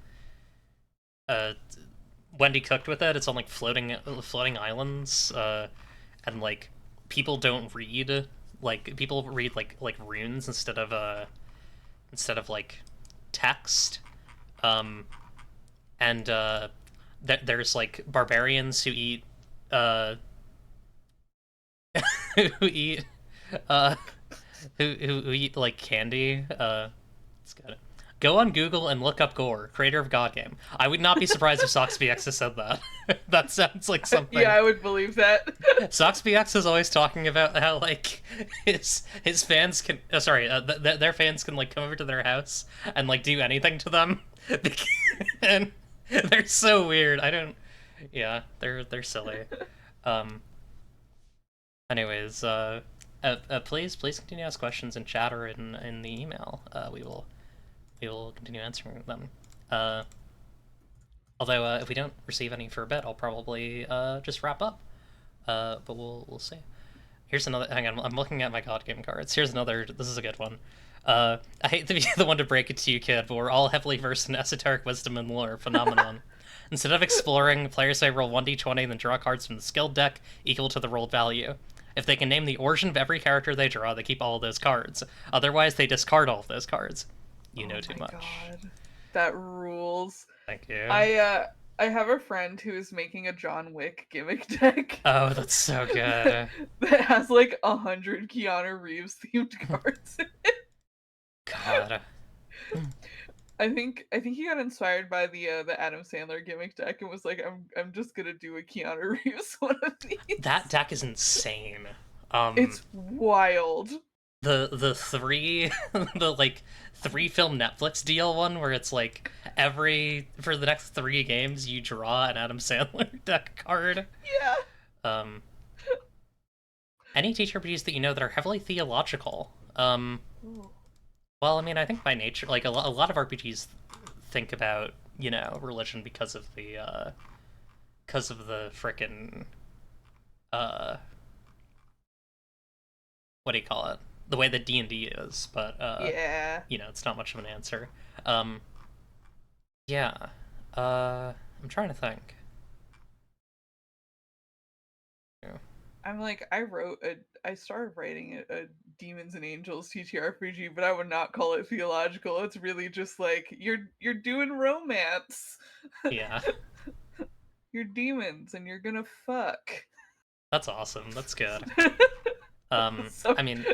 uh Wendy cooked with it. It's on like floating islands, and like people don't read, like people read like runes instead of like text. Um, and there's like barbarians who eat uh who eat uh who eat like candy. It's good. Go on Google and look up Gore, creator of God Game. I would not be surprised if SoxBX has said that. That sounds like something. Yeah, I would believe that. SoxBX is always talking about how like his fans can their fans can like come over to their house and like do anything to them, and they're so weird. I don't. Yeah, they're silly. Um. Anyways, please continue to ask questions in chat or in the email. We will continue answering them. Although if we don't receive any for a bit, I'll probably just wrap up. But we'll see. Here's another. Hang on, I'm looking at my God Game cards. Here's another. This is a good one. I hate to be the one to break it to you, kid, but we're all heavily versed in esoteric wisdom and lore phenomenon. Instead of exploring, players may roll 1d20 and then draw cards from the skilled deck equal to the rolled value. If they can name the origin of every character they draw, they keep all of those cards. Otherwise, they discard all of those cards. You know too much. God. That rules. Thank you. I have a friend who is making a John Wick gimmick deck. Oh, that's so good. That has like 100 Keanu Reeves themed cards in it. God. I think he got inspired by the Adam Sandler gimmick deck and was like, I'm just gonna do a Keanu Reeves one of these. That deck is insane. It's wild. The three the like 3-film Netflix deal one where it's like for the next 3 games you draw an Adam Sandler deck card. Yeah. Any TTRPGs that you know that are heavily theological. Well, I mean, I think by nature, like a lot of RPGs think about, you know, religion because of the frickin' what do you call it? The way that D&D is, but yeah. you know, it's not much of an answer. Yeah. I'm trying to think. I'm like, I started writing a Demons and Angels TTRPG, but I would not call it theological. It's really just like you're doing romance. Yeah. You're demons and you're gonna fuck. That's awesome. That's good. So... I mean,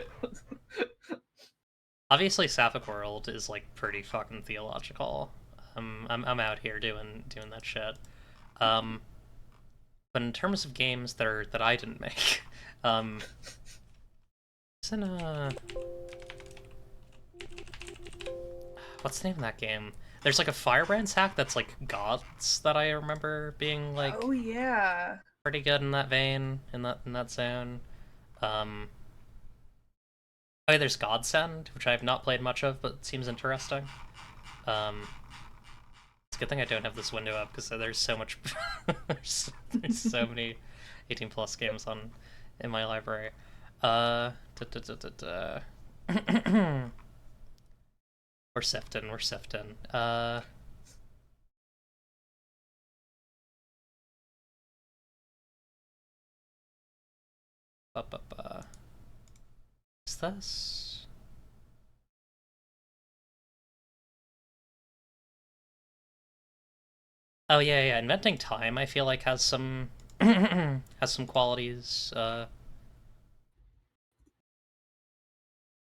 obviously Sapphic World is like pretty fucking theological. I'm out here doing that shit. But in terms of games that I didn't make, it's in what's the name of that game? There's like a Firebrands hack that's like gods that I remember being like oh yeah, pretty good in that vein, in that zone. Oh yeah, there's Godsend, which I have not played much of, but seems interesting. It's a good thing I don't have this window up because there's so much, there's so many 18+ games in my library. We're sifting. Is this? Oh yeah. Inventing Time, I feel like has some has some qualities that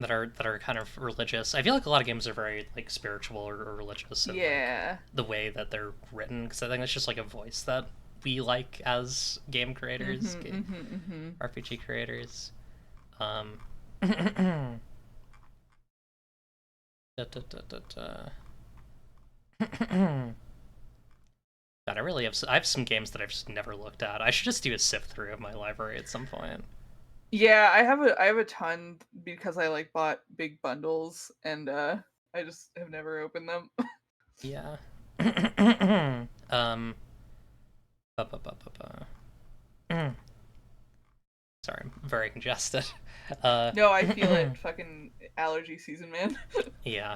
are kind of religious. I feel like a lot of games are very like spiritual or religious. And, yeah. like, the way that they're written, because I think it's just like a voice that we like as game creators, Mm-hmm. RPG creators. Da, da, da, da, da. God, I have some games that I've just never looked at. I should just do a sift through of my library at some point. Yeah, I have a ton because I like bought big bundles and I just have never opened them. Yeah. um. Ba, ba, ba, ba, ba. Sorry, I'm very congested. No, I feel it. Fucking allergy season, man. Yeah.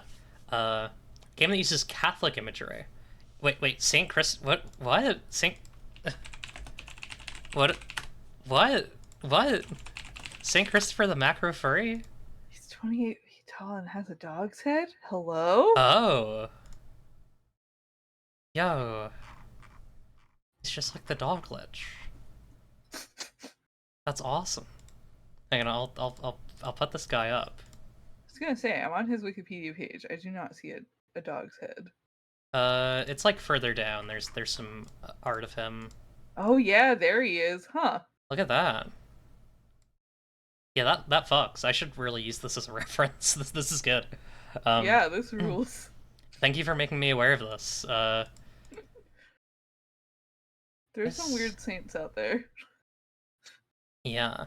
Uh, game that uses Catholic imagery. Wait, Saint Chris. What? Saint. What? What? What? Saint Christopher the Macro Furry? He's 28 feet tall and has a dog's head? Hello? Oh. Yo. It's just like the dog glitch. That's awesome. Hang on, I'll put this guy up. I was gonna say, I'm on his Wikipedia page. I do not see a dog's head. It's like further down. There's some art of him. Oh yeah, there he is, huh? Look at that. Yeah, that fucks. I should really use this as a reference. This is good. Yeah, this rules. Thank you for making me aware of this. There's some weird saints out there. Yeah.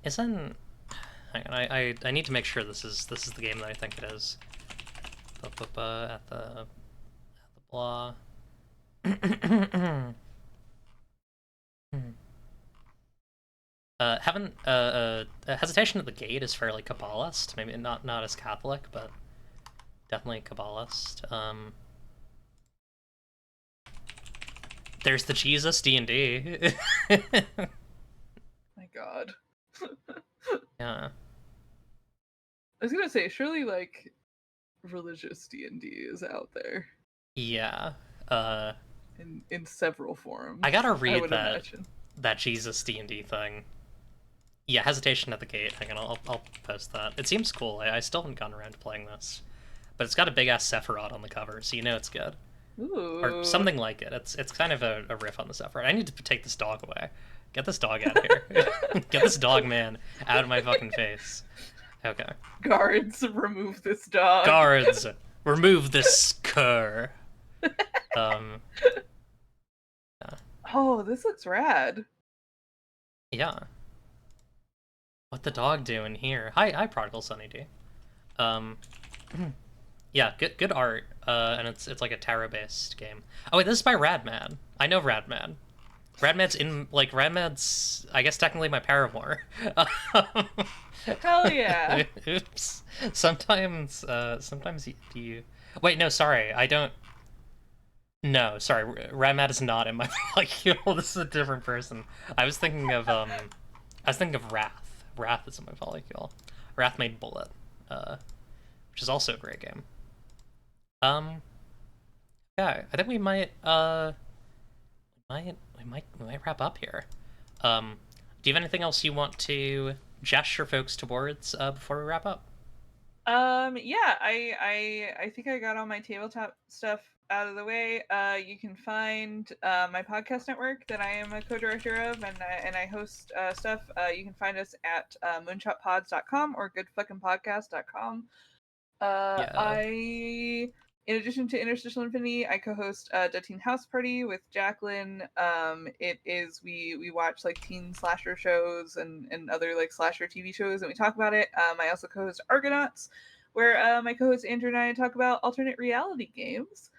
Isn't... Hang on, I need to make sure this is the game that I think it is. At the blah. Hesitation at the Gate is fairly Kabbalist. Maybe not as Catholic, but definitely Kabbalist. There's the Jesus D&D. My God. Yeah. I was gonna say, surely like religious D&D is out there. Yeah. In several forms. I gotta read imagine. that Jesus D&D thing. Yeah, Hesitation at the Gate. Hang on, I'll post that. It seems cool. I still haven't gotten around to playing this, but it's got a big ass Sephiroth on the cover, so you know it's good. Ooh. Or something like it. It's kind of a riff on the Sephiroth. I need to take this dog away. Get this dog out of here. Get this dog man out of my fucking face. Okay. Guards, remove this dog. Guards, remove this cur. Yeah. Oh, this looks rad. Yeah. What the dog doing here? Hi, Prodigal Sunny D. Yeah, good art. And it's like a tarot-based game. Oh wait, this is by Radmad. I know Radmad. Radmad's I guess technically my paramour. Hell yeah. Oops. Sometimes you wait, no, sorry, I don't. No, sorry, Radmad is not in my molecule. This is a different person. I was thinking of Wrath. Wrath is in my molecule. Wrath made Bullet, which is also a great game. Yeah, I think we might wrap up here. Do you have anything else you want to gesture folks towards before we wrap up? Yeah, I think I got all my tabletop stuff out of the way. You can find my podcast network that I am a co-director of, and I host stuff. You can find us at moonshotpods.com or goodfuckingpodcast.com. Yeah. In addition to Interstitial Infinity, I co-host the Teen House Party with Jacqueline. It is we watch like teen slasher shows and other like slasher TV shows, and we talk about it. I also co-host Argonauts, where my co-host Andrew and I talk about alternate reality games.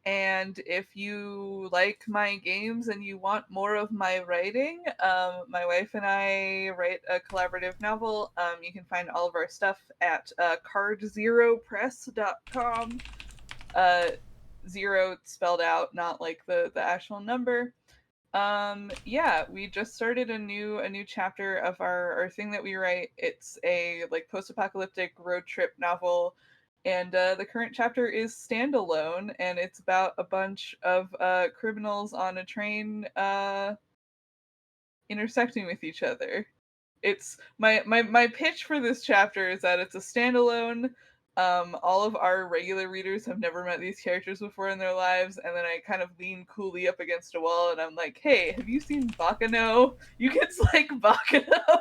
And if you like my games and you want more of my writing, my wife and I write a collaborative novel. You can find all of our stuff at cardzeropress.com. Zero spelled out, not like the actual number. Yeah, we just started a new chapter of our thing that we write. It's a like post-apocalyptic road trip novel. And the current chapter is standalone, and it's about a bunch of criminals on a train intersecting with each other. It's my pitch for this chapter is that it's a standalone All of our regular readers have never met these characters before in their lives, and then I kind of lean coolly up against a wall and I'm like, hey, have you seen Bakano? You kids like Bakano?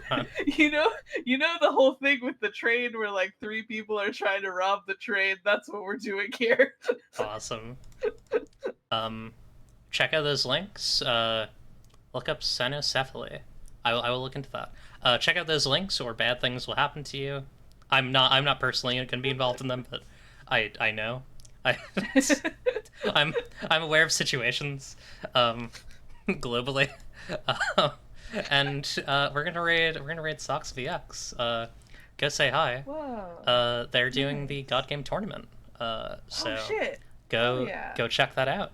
Huh. you know you know the whole thing with the train where like three people are trying to rob the train? That's what we're doing here. Awesome. Check out those links. Look up cynocephaly. I will look into that. Check out those links, or bad things will happen to you. I'm not personally going to be involved in them, but I know. I I'm aware of situations, globally, and we're gonna raid Sox VX. Go say hi. Whoa. They're doing the Nice. God Game tournament. So Oh shit. Hell go yeah. go check that out.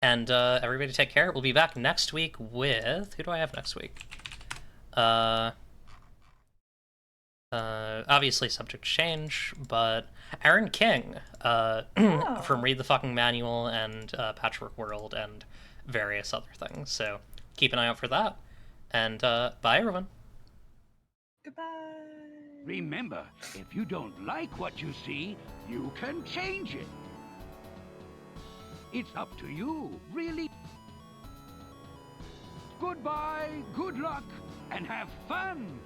And everybody take care. We'll be back next week with... Who do I have next week? Obviously subject change, but Aaron King from Read the Fucking Manual and Patchwork World and various other things. So keep an eye out for that. And bye, everyone. Goodbye. Remember, if you don't like what you see, you can change it. It's up to you, really. Goodbye, good luck, and have fun!